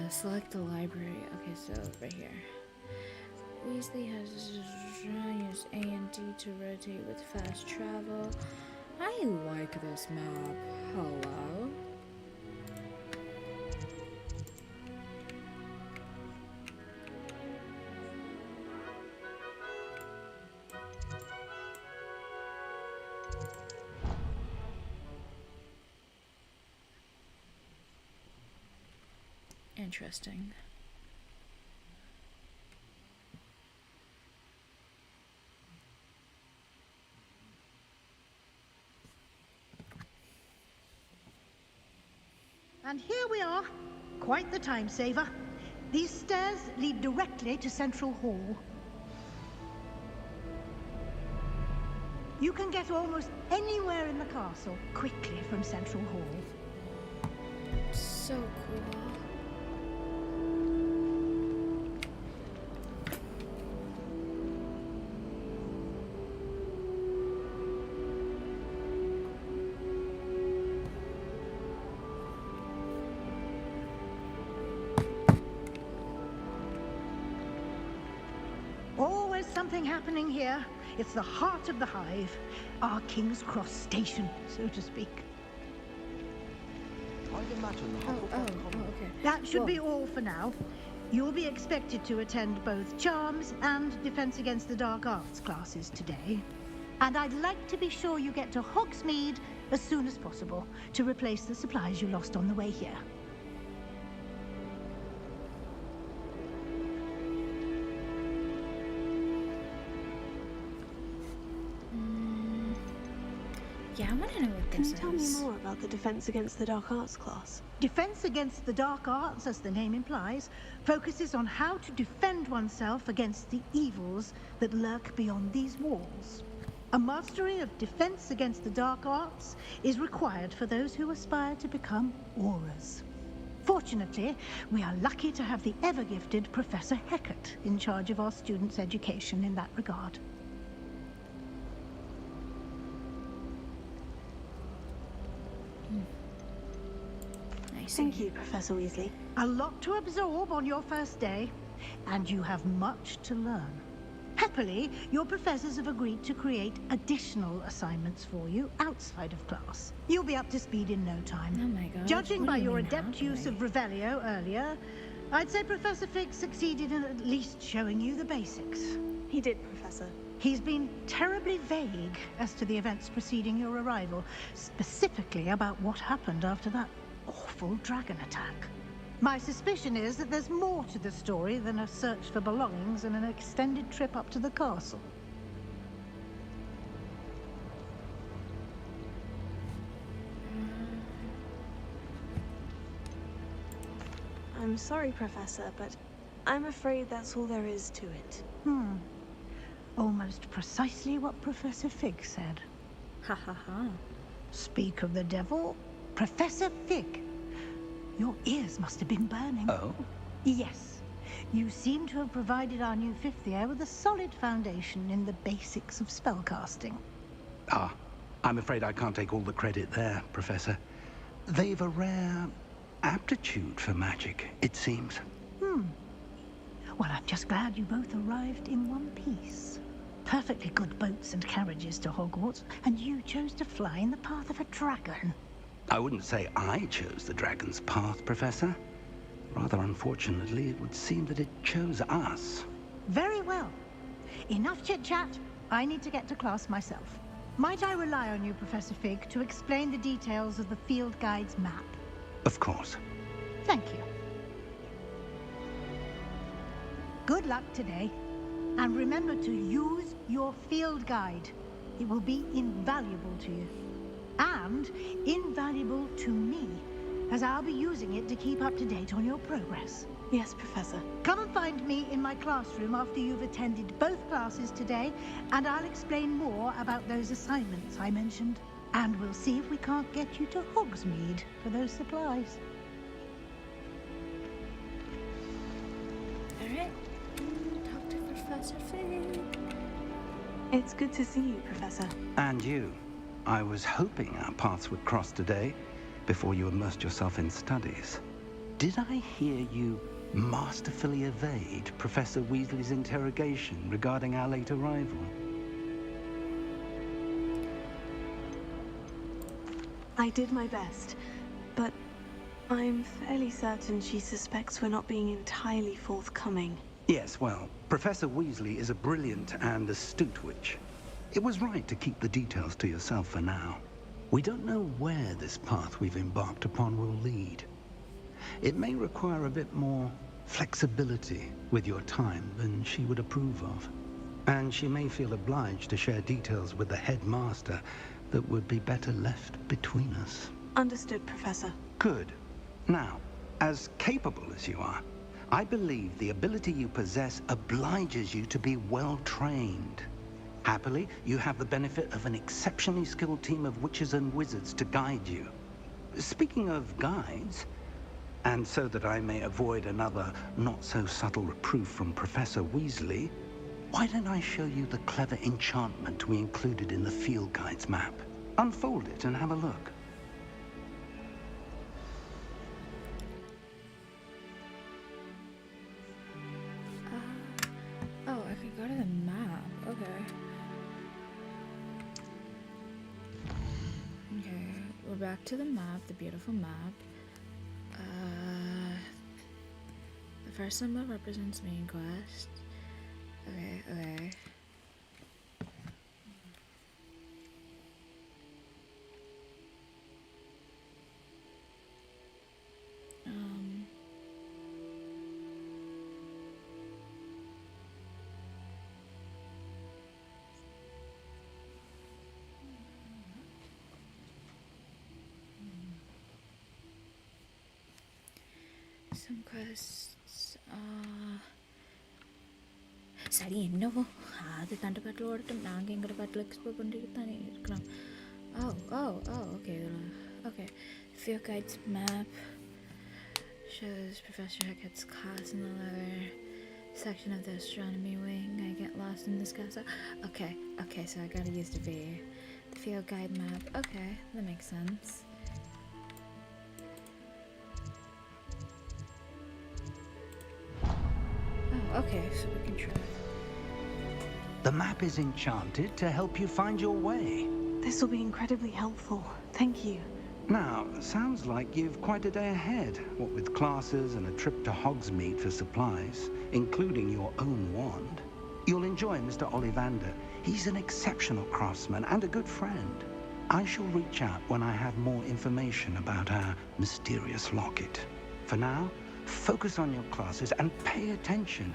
Select the library. Okay, so right here. Weasley has used A and D to rotate with fast travel. I like this map. Hello? Interesting. And here we are. Quite the time saver. These stairs lead directly to Central Hall. You can get almost anywhere in the castle quickly from Central Hall. So cool. Always something happening here. It's the heart of the hive. Our King's Cross station, so to speak. Okay. That should be all for now. You'll be expected to attend both Charms and Defense Against the Dark Arts classes today. And I'd like to be sure you get to Hogsmeade as soon as possible to replace the supplies you lost on the way here. Yeah, I want to know what this is. Can you tell me more about the Defense Against the Dark Arts class? Defense Against the Dark Arts, as the name implies, focuses on how to defend oneself against the evils that lurk beyond these walls. A mastery of Defense Against the Dark Arts is required for those who aspire to become Aurors. Fortunately, we are lucky to have the ever-gifted Professor Hecat in charge of our students' education in that regard. Thank you, Professor Weasley. A lot to absorb on your first day, and you have much to learn. Happily, your professors have agreed to create additional assignments for you outside of class. You'll be up to speed in no time. Oh my god. Judging by your adept use of Revelio earlier, I'd say Professor Fig succeeded in at least showing you the basics. He did, Professor. He's been terribly vague as to the events preceding your arrival, specifically about what happened after that awful dragon attack. My suspicion is that there's more to the story than a search for belongings and an extended trip up to the castle. I'm sorry, Professor, but I'm afraid that's all there is to it. Almost precisely what Professor Fig said. Ha ha ha. Speak of the devil, Professor Fig. Your ears must have been burning. Oh? Yes. You seem to have provided our new fifth year with a solid foundation in the basics of spellcasting. Ah, I'm afraid I can't take all the credit there, Professor. They've a rare aptitude for magic, it seems. Well, I'm just glad you both arrived in one piece. Perfectly good boats and carriages to Hogwarts, and you chose to fly in the path of a dragon. I wouldn't say I chose the dragon's path, Professor. Rather unfortunately, it would seem that it chose us. Very well. Enough chit-chat. I need to get to class myself. Might I rely on you, Professor Fig, to explain the details of the field guide's map? Of course. Thank you. Good luck today. And remember to use your field guide. It will be invaluable to you. And invaluable to me, as I'll be using it to keep up to date on your progress. Yes, Professor. Come and find me in my classroom after you've attended both classes today, and I'll explain more about those assignments I mentioned. And we'll see if we can't get you to Hogsmeade for those supplies. Alright. Talk to Professor Fig. It's good to see you, Professor. And you. I was hoping our paths would cross today, before you immersed yourself in studies. Did I hear you masterfully evade Professor Weasley's interrogation regarding our late arrival? I did my best, but I'm fairly certain she suspects we're not being entirely forthcoming. Yes, well, Professor Weasley is a brilliant and astute witch. It was right to keep the details to yourself for now. We don't know where this path we've embarked upon will lead. It may require a bit more flexibility with your time than she would approve of. And she may feel obliged to share details with the headmaster that would be better left between us. Understood, Professor. Good. Now, as capable as you are, I believe the ability you possess obliges you to be well trained. Happily, you have the benefit of an exceptionally skilled team of witches and wizards to guide you. Speaking of guides, and so that I may avoid another not-so-subtle reproof from Professor Weasley, why don't I show you the clever enchantment we included in the field guide's map? Unfold it and have a look. Oh, I can go to the map. Okay. Okay, we're back to the map, the beautiful map. The first symbol represents main quest. Okay. Some quests, சரி என்னவோ அது தண்டை பாட்டில் ஓடட்டும் நாங்கள் எங்களோட பாட்டில் explore பண்ணிட்டு தானே இருக்கலாம். Okay. Okay, field guide's map shows Professor Hecat's class in the lower section of the astronomy wing. I get lost in this castle. Okay, so I gotta use the field guide map. Okay, that makes sense. Okay, so we can try. The map is enchanted to help you find your way. This will be incredibly helpful. Thank you. Now, sounds like you've quite a day ahead, what with classes and a trip to Hogsmeade for supplies, including your own wand. You'll enjoy Mr. Ollivander. He's an exceptional craftsman and a good friend. I shall reach out when I have more information about our mysterious locket. For now, focus on your classes and pay attention.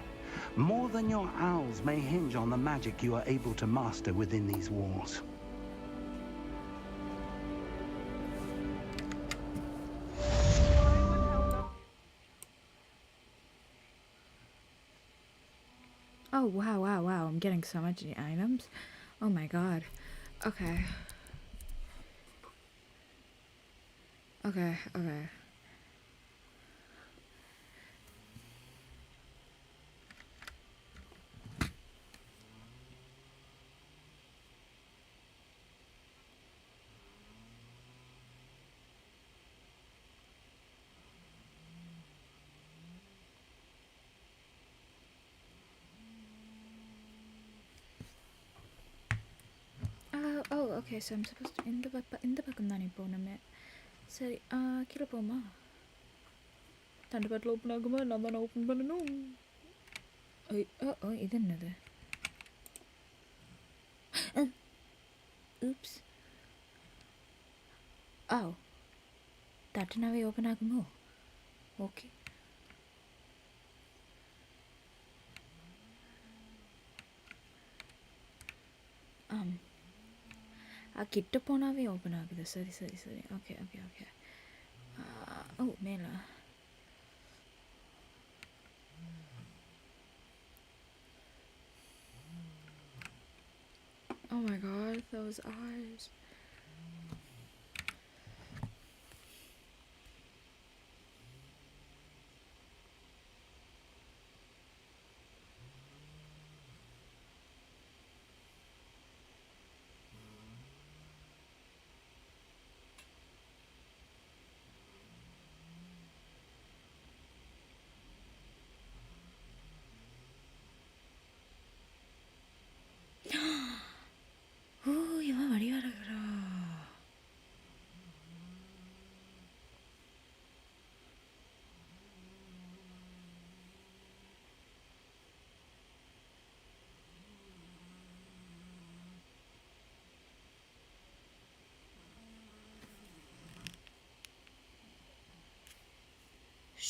More than your owls may hinge on the magic you are able to master within these walls. Oh, wow. I'm getting so much items. Oh my god. Okay. Okay, so I'm supposed to இந்த பக்கம் தானே போகணுமே. சரி, கீழே போமா? தண்டுபாட்டில் open ஆகுமா? நான் தானே ஓப்பன் பண்ணணும். இது என்னது? Oops. Oh. தட்டுனாவே ஓப்பன் ஆகுமோ? ஓகே. கிட்ட போனாவே ஓப்பன் ஆகுது. சரி சரி சரி. Okay okay okay. ஓ, மேலே. Oh my god, those eyes. இவன் வடிவா இருக்கிறா.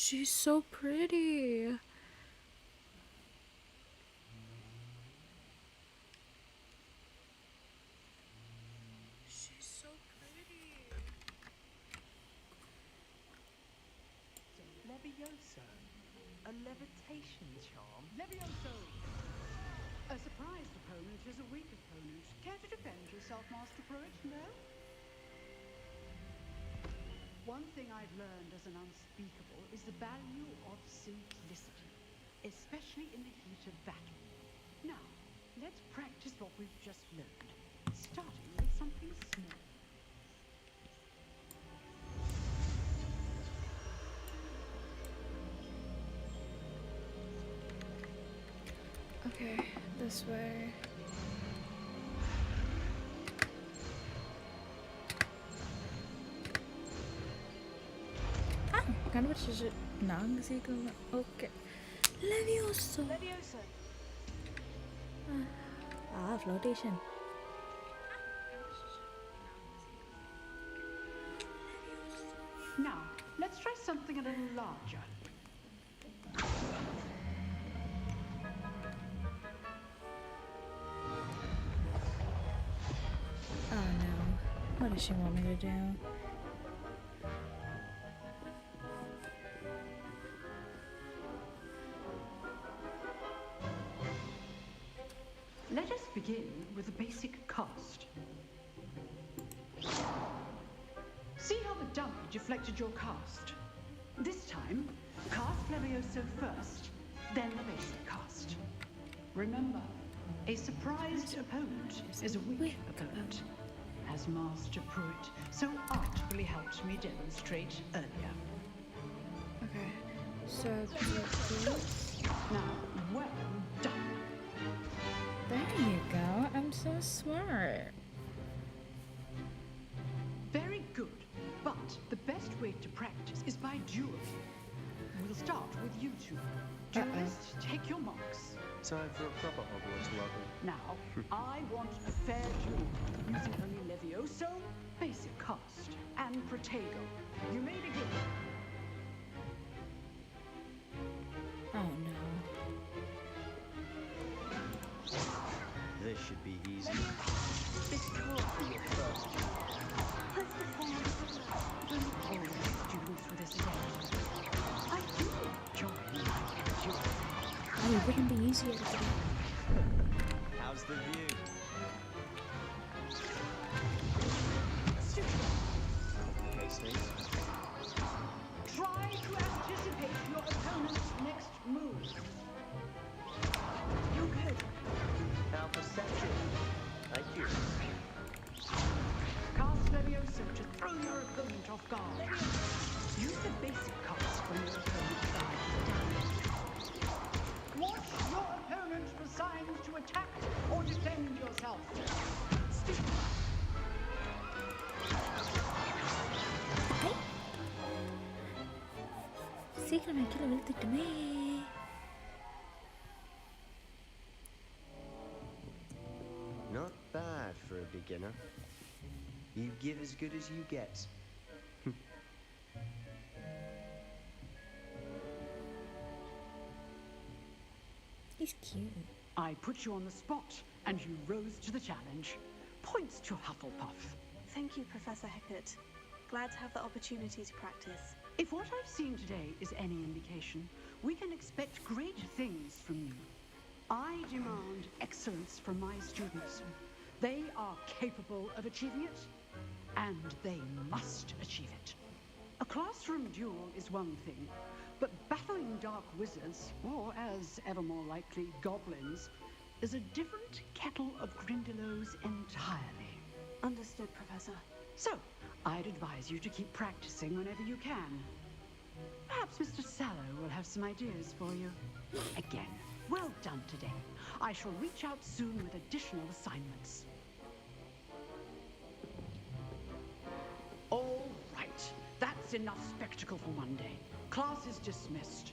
She's so pretty. Levioso. A levitation charm. Levioso! A surprised opponent is a weak opponent. Care to defend yourself, Master Pruitt? No? One thing I've learned as an unspeakable is the value of simplicity, especially in the heat of battle. Now, let's practice what we've just learned, starting with something small. Okay, this way. Conversation. Okay. Levioso. Levioso. Flotation. Now, let's try something a little larger. Oh no. What does she want me to do? Let us begin with a basic cast. See how the dummy deflected your cast? This time, cast Levioso first, then the basic cast. Remember, a surprised opponent is a weak opponent, as Master Pruitt so artfully helped me demonstrate earlier. Okay, so now, well done. There you go. I'm so smart. Very good. But the best way to practice is by dueling. We'll start with you two. Duelists, take your marks. Time for a proper Hogwarts welcome. Now, I want a fair duel using only Levioso, basic cast, and Protego. You may begin. Oh no. This should be easy. This can't be your first. Don't hold students for this event. I do enjoy dueling. Oh, it wouldn't be easier to do. How's the view? Try to anticipate your opponent's next move. You're good. Now perception. Thank you. Cast Levioso to throw your opponent off guard. Use the basic cast when your opponent's guard is down. Watch your opponent for signs to attack or defend yourself. சீக்கிரம் கீழே விழுத்துட்டுமே. Not bad for a beginner. You give as good as you get. He's cute. I put you on the spot, and you rose to the challenge. Points to Hufflepuff. Thank you, Professor Hecat. Glad to have the opportunity to practice. If what I've seen today is any indication, we can expect great things from you. I demand excellence from my students. They are capable of achieving it, and they must achieve it. A classroom duel is one thing, but battling dark wizards, or as ever more likely, goblins, is a different kettle of Grindylows entirely. Understood, Professor. So, I'd advise you to keep practicing whenever you can. Perhaps Mr. Sallow will have some ideas for you. Again, well done today. I shall reach out soon with additional assignments. All right. That's enough spectacle for one day. Class is dismissed.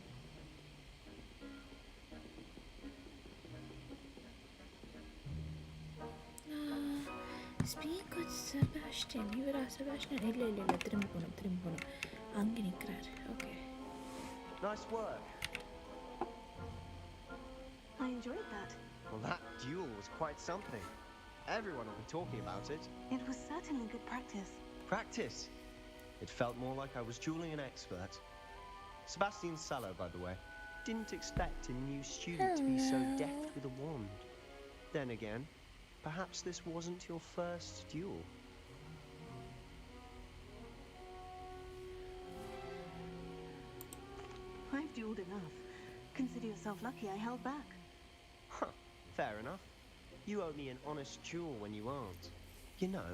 Speak with Sebastian. இவரா Sebastian? இல்ல திரும்பி போணும். அங்க நிக்கிறார். Okay. Nice work. I enjoyed that. Well, that duel was quite something. Everyone will be talking about it. It was certainly good practice. Practice? It felt more like I was dueling an expert. Sebastian Sallow, by the way, didn't expect a new student to be so deft with a wand. Then again, perhaps this wasn't your first duel. I've dueled enough. Consider yourself lucky I held back. Huh, fair enough. You owe me an honest duel when you aren't. You know,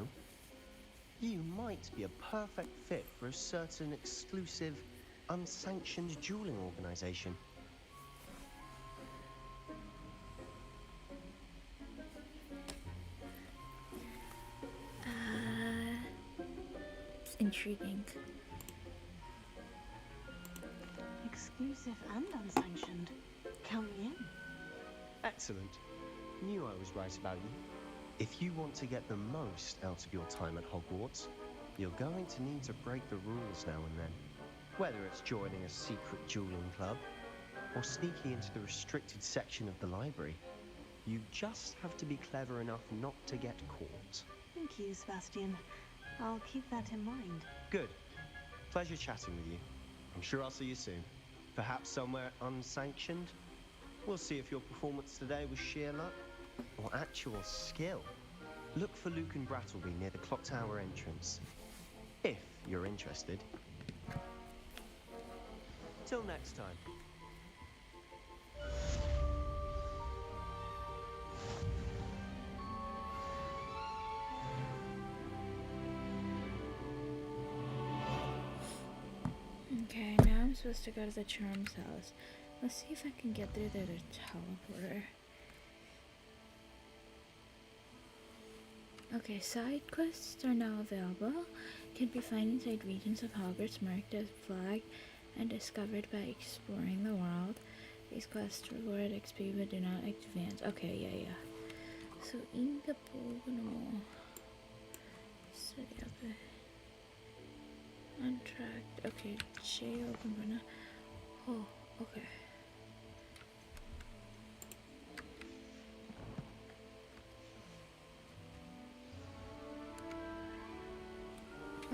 you might be a perfect fit for a certain exclusive, unsanctioned dueling organization. Intriguing. Exclusive and unsanctioned. Count me in. Excellent. Knew I was right about you. If you want to get the most out of your time at Hogwarts, you're going to need to break the rules now and then. Whether it's joining a secret dueling club, or sneaking into the restricted section of the library, you just have to be clever enough not to get caught. Thank you, Sebastian. I'll keep that in mind. Good. Pleasure chatting with you. I'm sure I'll see you soon. Perhaps somewhere unsanctioned? We'll see if your performance today was sheer luck or actual skill. Look for Luke and Brattleby near the clock tower entrance, if you're interested. Till next time. Okay, now I'm supposed to go to the Charm's house. Let's see if I can get through there to teleporter. Okay, side quests are now available. Can be found inside regions of Hogwarts marked as flagged and discovered by exploring the world. These quests reward XP but do not advance. Okay, yeah. So, inga pogono. Sorry, okay. Untracked. Okay, J open banana. Oh, okay.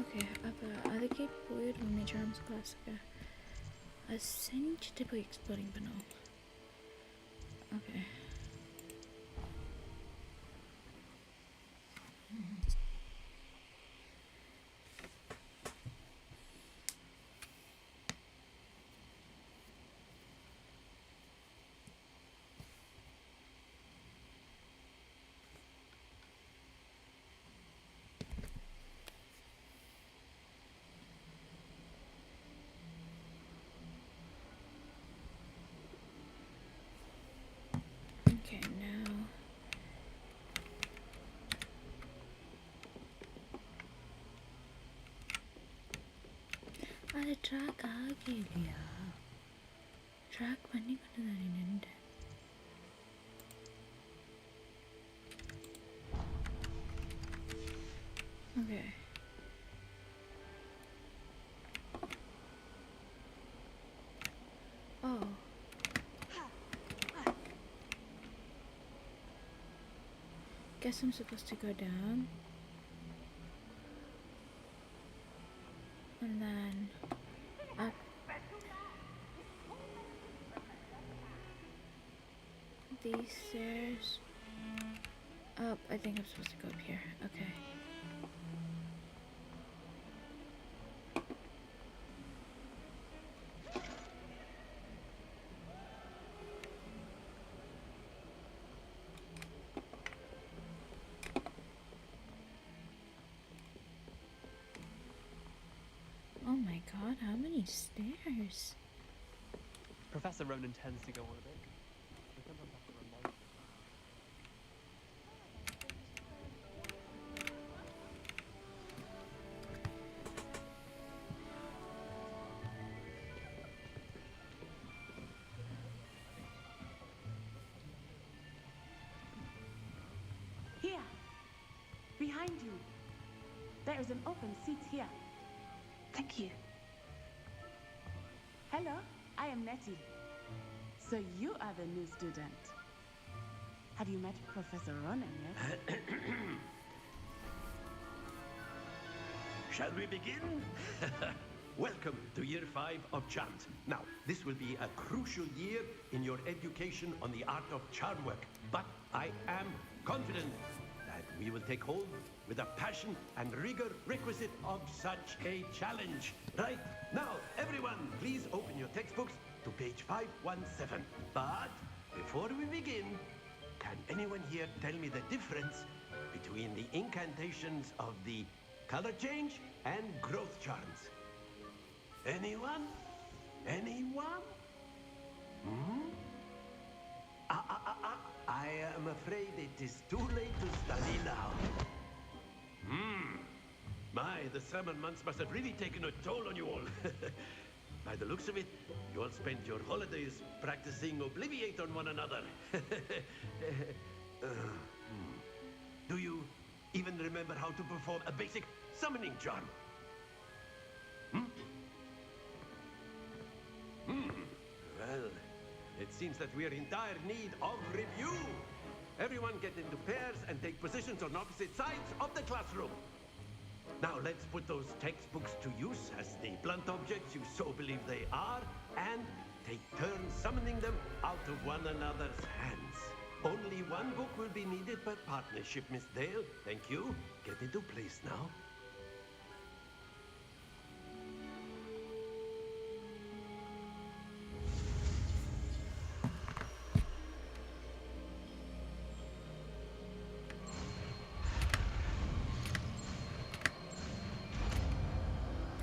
Okay, ಅದಕ್ಕೆ പോയിരുന്നു Charms ക്ലാസ്സൊക്കെ അസെഞ്ചിട്ട് പോയി exploring பண்ணோம். Okay. Okay, now अरे track आ गया. Track pending under the Nintendo. Okay. Oh. Guess I'm supposed to go down. And then up. These stairs. Up. I think I'm supposed to go up here. Okay. Oh my god, how many stairs? Professor Ronan tends to go on a bit. Sometimes have to remind him. Here! Behind you! There is an open seat here. Thank you. Hello, I am Nettie. So you are the new student. Have you met Professor Ronan yet? Shall we begin? Welcome to Year 5 of Charms. Now, this will be a crucial year in your education on the art of charm work. But I am confident that we will take hold with the passion and rigor requisite of such a challenge. Right, now, everyone, please open your textbooks to page 517. But before we begin, can anyone here tell me the difference between the incantations of the color change and growth charms? Anyone? Anyone? Hmm? I am afraid it is too late to study now. My, the summer months must have really taken a toll on you all. By the looks of it, you all spent your holidays practicing Obliviate on one another. Do you even remember how to perform a basic summoning charm? Well, it seems that we are in dire need of review. Everyone get into pairs and take positions on opposite sides of the classroom. Now let's put those textbooks to use as the blunt objects you so believe they are, and take turns summoning them out of one another's hands. Only one book will be needed per partnership, Miss Dale. Thank you. Get into place now.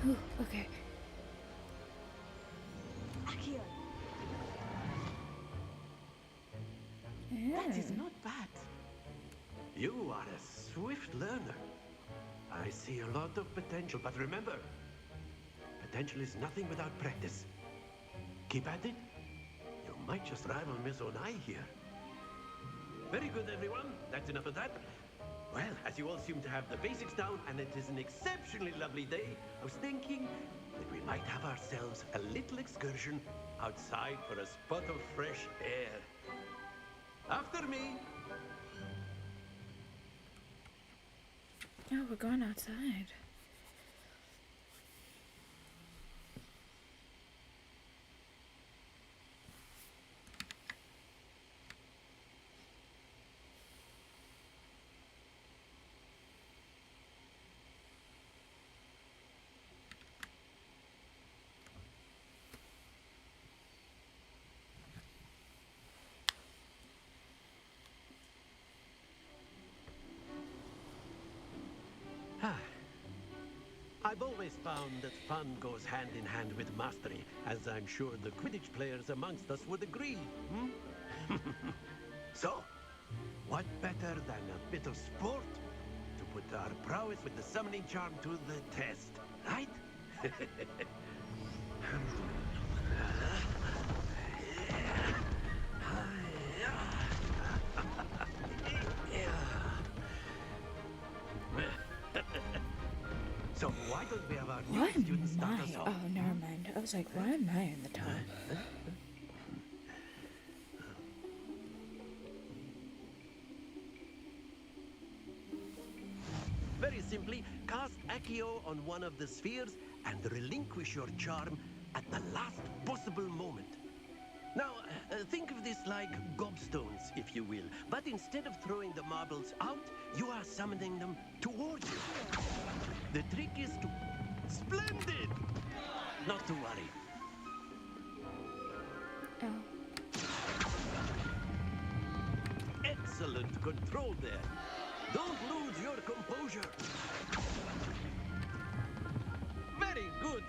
Ooh, okay. Akio. Yeah. That is not bad. You are a swift learner. I see a lot of potential, but remember, potential is nothing without practice. Keep at it. You might just rival Miss Onai here. Very good, everyone. That's enough of that. Well, as you all seem to have the basics down, and it is an exceptionally lovely day, I was thinking that we might have ourselves a little excursion outside for a spot of fresh air. After me. Oh, we're going outside. I've always found that fun goes hand in hand with mastery, as I'm sure the Quidditch players amongst us would agree. So, what better than a bit of sport to put our prowess with the summoning charm to the test, right? Because we have our Why new student am I? status. Oh, never mind. I was like, why am I in the top? Very simply, cast Accio on one of the spheres and relinquish your charm at the last possible moment. Now, think of this like gobstones, if you will. But instead of throwing the marbles out, you are summoning them towards you. The trick is to... Splendid! Not to worry. Excellent control there. Don't lose your composure. Very good.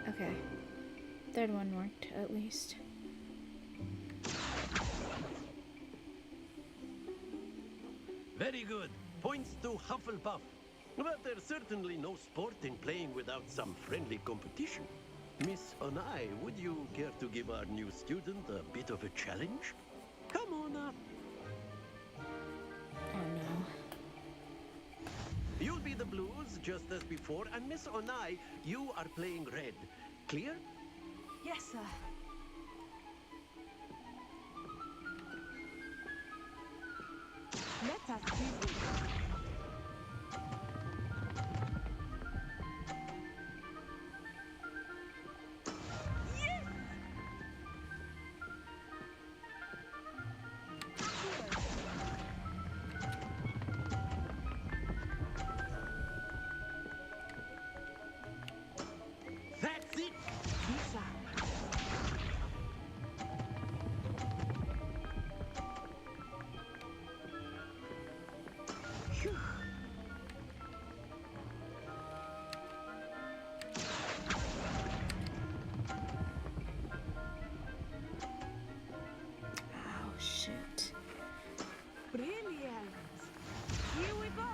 Okay. Third one worked, at least. Very good. Points to Hufflepuff. But there's certainly no sport in playing without some friendly competition. Miss Onai, would you care to give our new student a bit of a challenge? Come on up. Oh no. You'll be the blues, just as before, and Miss Onai, you are playing red. Clear? Yes, sir. Let us begin. That's it! Oh, shit. Brilliant. Here we go.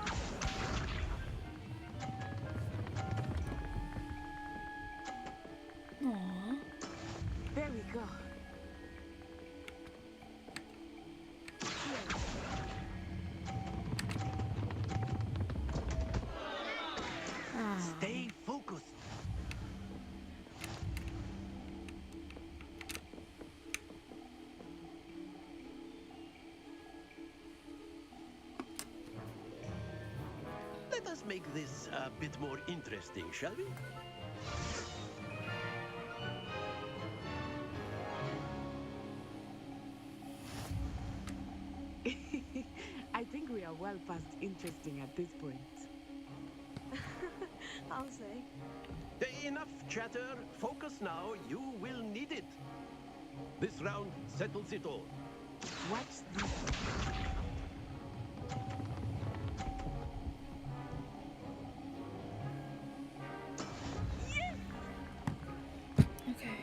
Aww. There we go. Stay focused. Let us make this a bit more interesting, shall we? I think we are well past interesting at this point. I'll say. Enough chatter. Focus now. You will need it. This round settles it all. Watch this. Okay.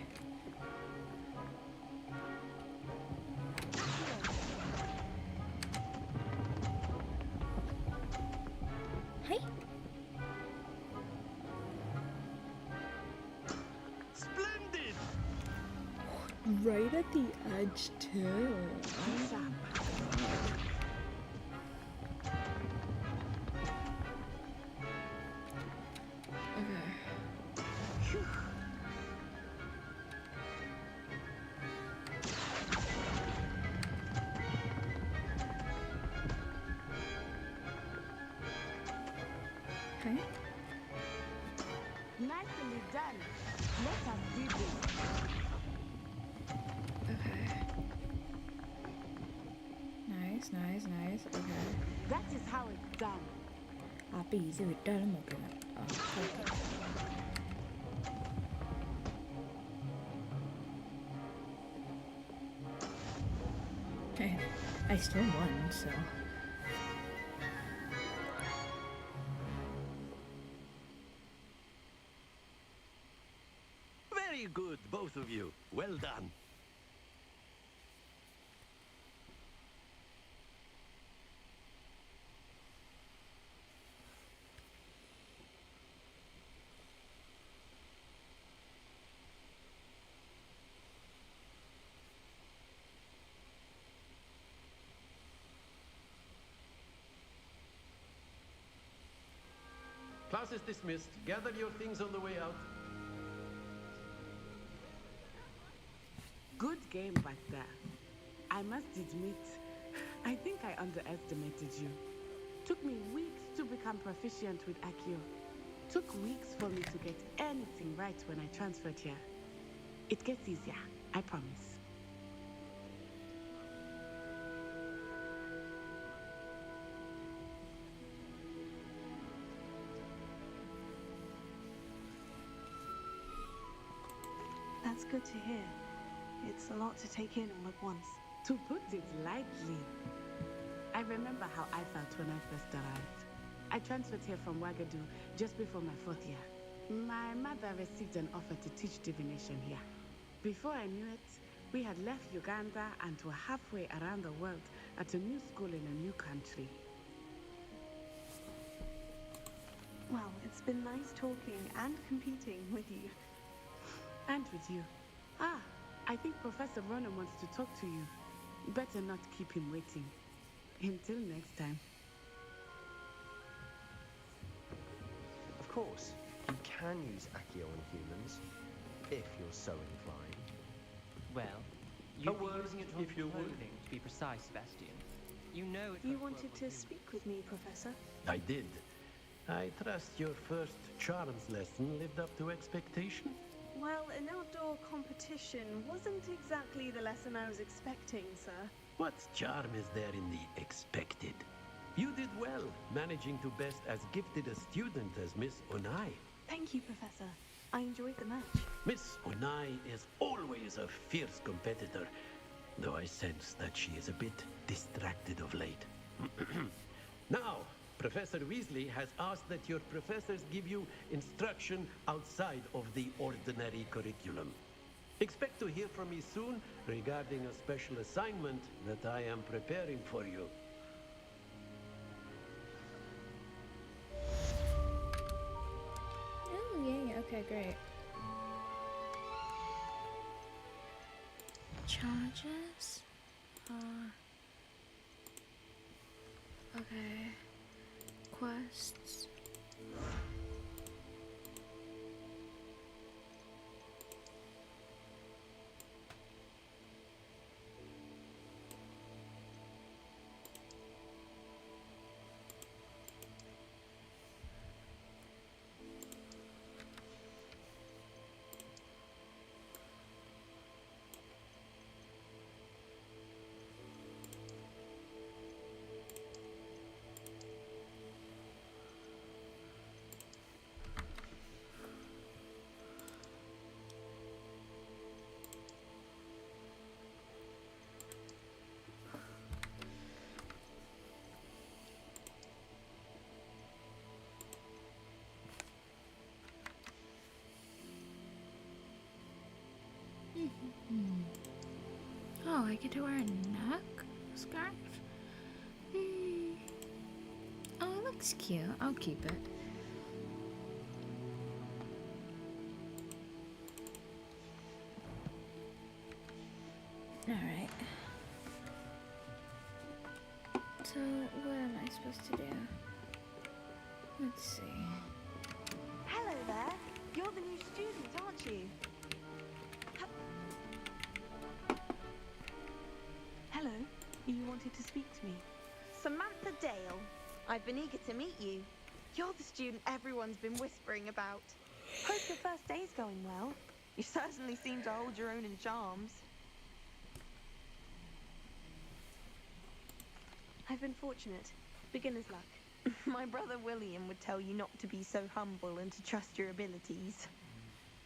Hey. Splendid! Right at the edge, too. Okay. Nicely done. Let us do this. Okay. Nice, nice, nice. Okay. That is how it's done. I'll be easy with that. I'm gonna. Okay. I still won, so. Very good, both of you. Well done. Class is dismissed. Gather your things on the way out. Good game back there. I must admit, I think I underestimated you. Took me weeks to become proficient with Accio. Took weeks for me to get anything right when I transferred here. It gets easier, I promise. That's good to hear. It's a lot to take in all at once. To put it lightly, I remember how I felt when I first arrived. I transferred here from Wagadu just before my 4th year. My mother received an offer to teach divination here. Before I knew it, we had left Uganda and were halfway around the world at a new school in a new country. Well, it's been nice talking and competing with you. And with you. Ah, I think Professor Ronan wants to talk to you. Better not keep him waiting. Until next time. Of course, you can use Accio on humans, if you're so inclined. Well, you'd be using it on clothing, to be precise, Sebastian. You know it. You wanted to speak with me, Professor? I did. I trust your first charms lesson lived up to expectation. Well, an outdoor competition wasn't exactly the lesson I was expecting, sir. What charm is there in the expected? You did well, managing to best as gifted a student as Miss Onai. Thank you, Professor. I enjoyed the match. Miss Onai is always a fierce competitor, though I sense that she is a bit distracted of late. Now, Professor Weasley has asked that your professors give you instruction outside of the ordinary curriculum. Expect to hear from me soon regarding a special assignment that I am preparing for you. Oh, yay, okay, great. Charges? Okay. Quests. Oh, I get to wear a neck scarf? Oh, it looks cute. I'll keep it. Alright. So, what am I supposed to do? Let's see. Hello there. You're the new student, aren't you? Hello. You wanted to speak to me. Samantha Dale. I've been eager to meet you. You're the student everyone's been whispering about. Hope your first day's going well. You certainly seem to hold your own in charms. I've been fortunate. Beginner's luck. My brother William would tell you not to be so humble and to trust your abilities.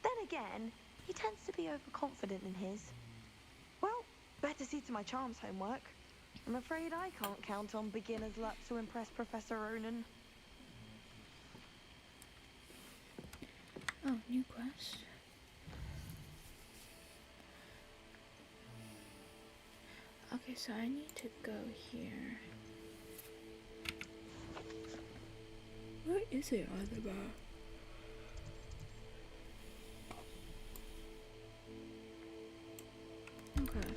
Then again, he tends to be overconfident in his. Well, better see to my charms homework. I'm afraid I can't count on beginner's luck to impress Professor Ronan. Oh, new quest. Okay, so I need to go here. Where is it on the map? Okay.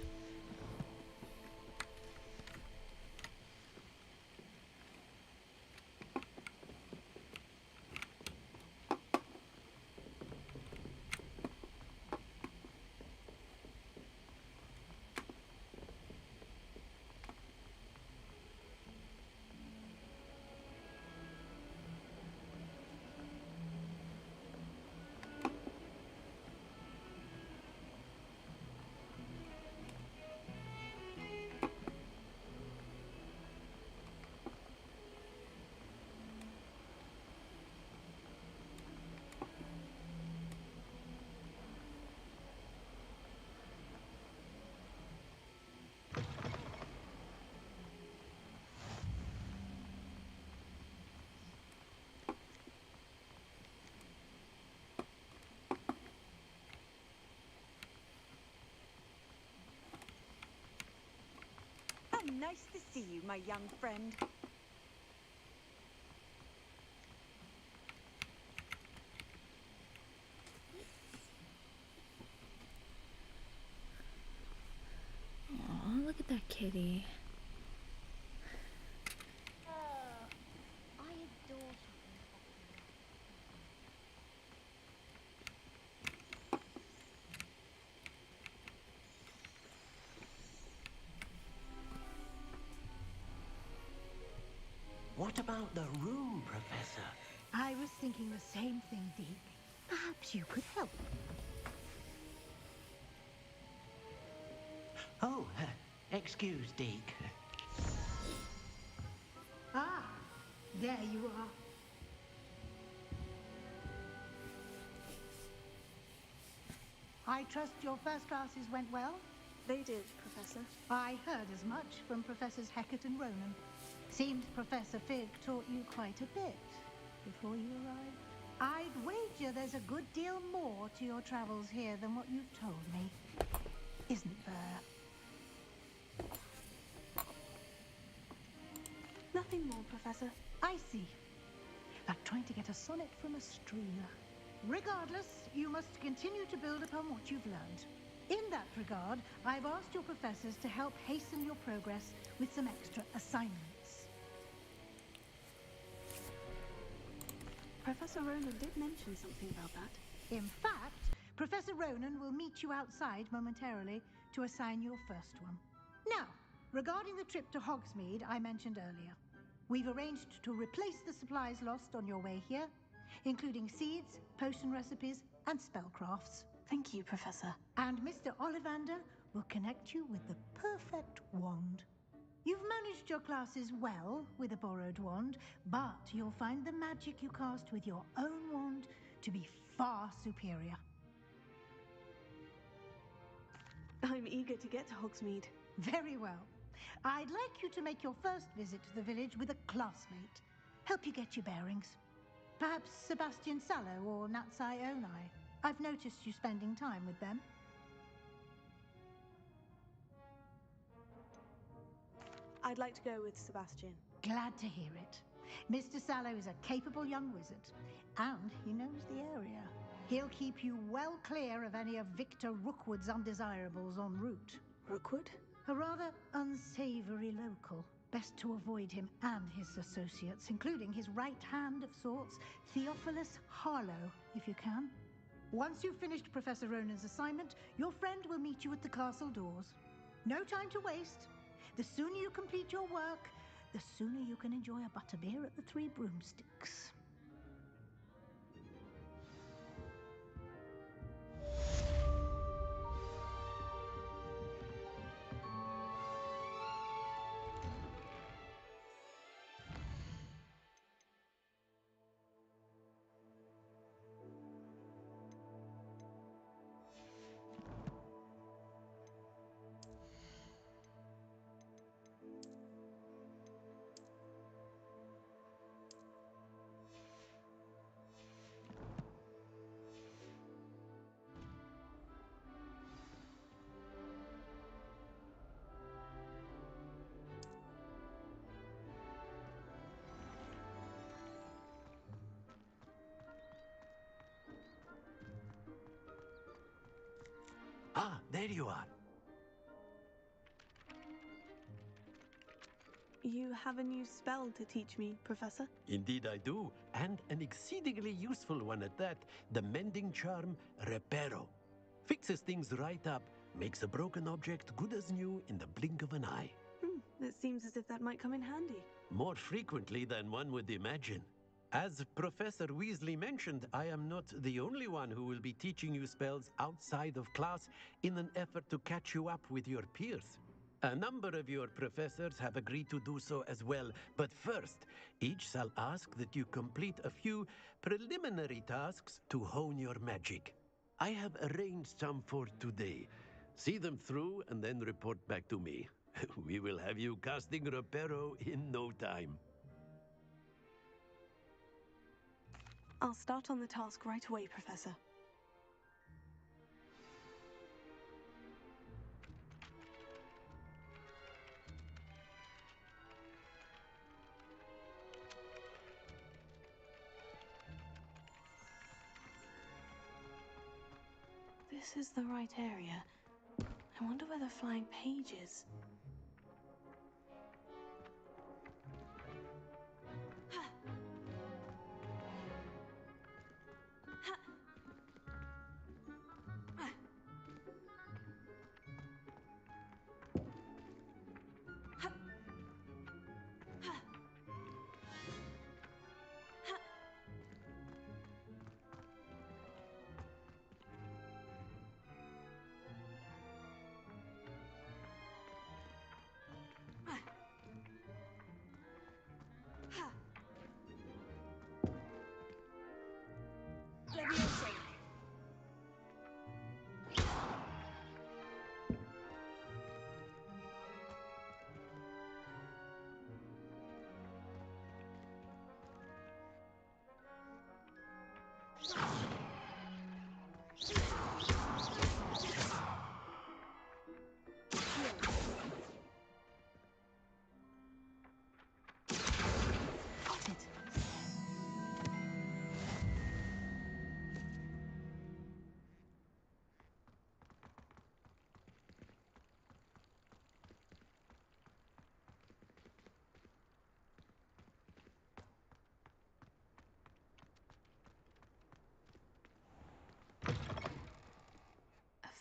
Nice to see you, my young friend. Aw, look at that kitty. I adore What about the room, Professor? I was thinking the same thing, Deke. Perhaps you could help. Oh, excuse, Deke. Ah, there you are. I trust your first classes went well? They did, Professor. I heard as much from Professors Hecat and Ronan. Seems Professor Fig taught you quite a bit before you arrived. I'd wager there's a good deal more to your travels here than what you've told me. Isn't there? Nothing more, Professor. I see. Like trying to get a sonnet from a streamer. Regardless, you must continue to build upon what you've learned. In that regard, I've asked your professors to help hasten your progress with some extra assignments. Professor Ronan did mention something about that. In fact, Professor Ronan will meet you outside momentarily to assign your first one. Now, regarding the trip to Hogsmeade I mentioned earlier, we've arranged to replace the supplies lost on your way here, including seeds, potion recipes, and spellcrafts. Thank you, Professor. And Mr. Ollivander will connect you with the perfect wand. You've managed your classes well with a borrowed wand, but you'll find the magic you cast with your own wand to be far superior. I'm eager to get to Hogsmeade. Very well. I'd like you to make your first visit to the village with a classmate. Help you get your bearings. Perhaps Sebastian Sallow or Natsai-Onai. I've noticed you spending time with them. I'd like to go with Sebastian. Glad to hear it. Mr. Sallow is a capable young wizard, and he knows the area. He'll keep you well clear of any of Victor Rookwood's undesirables en route. Rookwood? A rather unsavory local. Best to avoid him and his associates, including his right hand of sorts, Theophilus Harlow, if you can. Once you've finished Professor Ronan's assignment, your friend will meet you at the castle doors. No time to waste. The sooner you complete your work, the sooner you can enjoy a butterbeer at the Three Broomsticks. Ah, there you are. You have a new spell to teach me, Professor? Indeed I do, and an exceedingly useful one at that. The mending charm, Reparo. Fixes things right up, makes a broken object good as new in the blink of an eye. It seems as if that might come in handy. More frequently than one would imagine. As Professor Weasley mentioned, I am not the only one who will be teaching you spells outside of class in an effort to catch you up with your peers. A number of your professors have agreed to do so as well, but first, each shall ask that you complete a few preliminary tasks to hone your magic. I have arranged some for today. See them through and then report back to me. We will have you casting Reparo in no time. I'll start on the task right away, Professor. this is the right area. I wonder where the flying page is.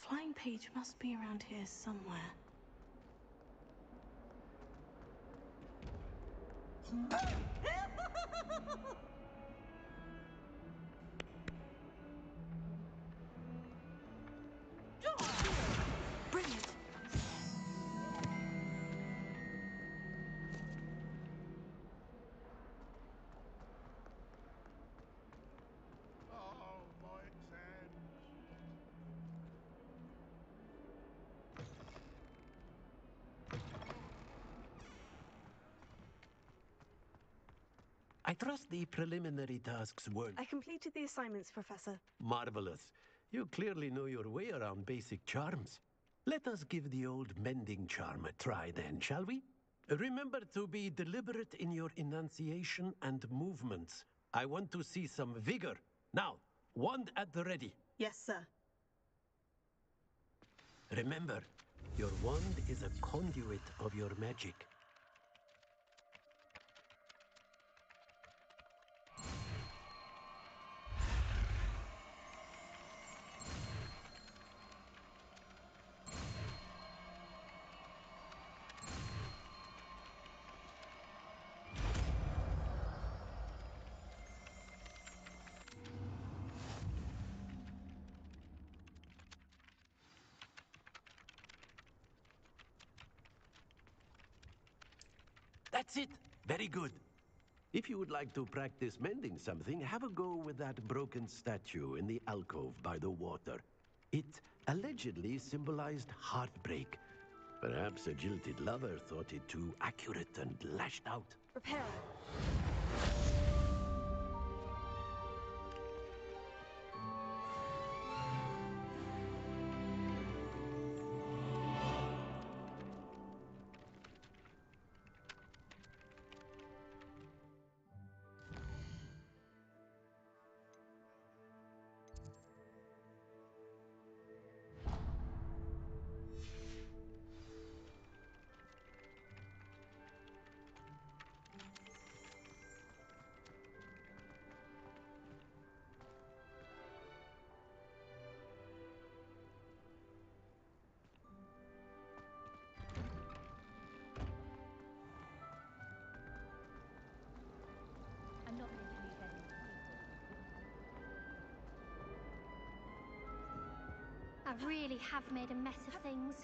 Flying page must be around here somewhere. Brilliant! Oh, my sand. I trust the preliminary tasks weren't I completed the assignments, Professor. marvelous. You clearly know your way around basic charms. Let us give the old mending charm a try then, shall we? Remember to be deliberate in your enunciation and movements. I want to see some vigor. Now, wand at the ready. Yes, sir. Remember, your wand is a conduit of your magic. That's it. Very good. If you would like to practice mending something, have a go with that broken statue in the alcove by the water. It allegedly symbolized heartbreak. Perhaps a jilted lover thought it too accurate and lashed out. Repair. I'm not going to leave any I really have made a mess of things.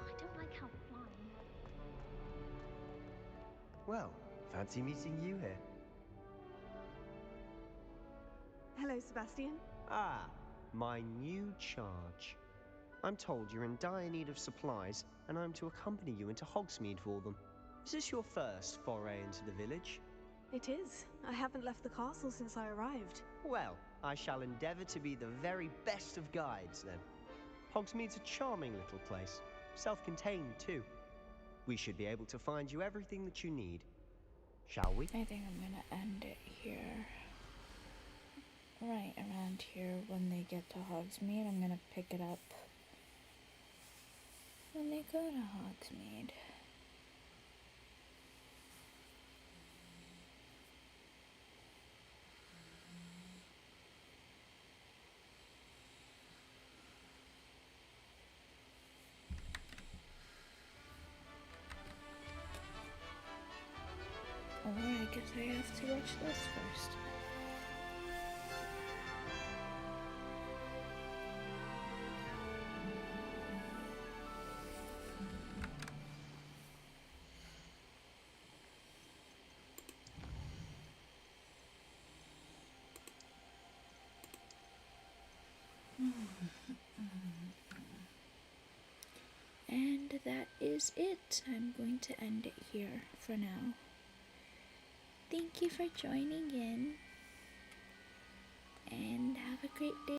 I don't like how flying. Well, fancy meeting you here. Hello, Sebastian. Ah, my new charge. I'm told you're in dire need of supplies, and I'm to accompany you into Hogsmeade for them. Is this your first foray into the village? It is. I haven't left the castle since I arrived. Well, I shall endeavour to be the very best of guides, then. Hogsmeade's a charming little place. Self-contained, too. We should be able to find you everything that you need. Shall we? I think I'm gonna end it here. Right around here when they get to Hogsmeade. I'm gonna pick it up when they go to Hogsmeade. Or I guess I have to watch this first. And that is it. I'm going to end it here for now. Thank you for joining in, and have a great day.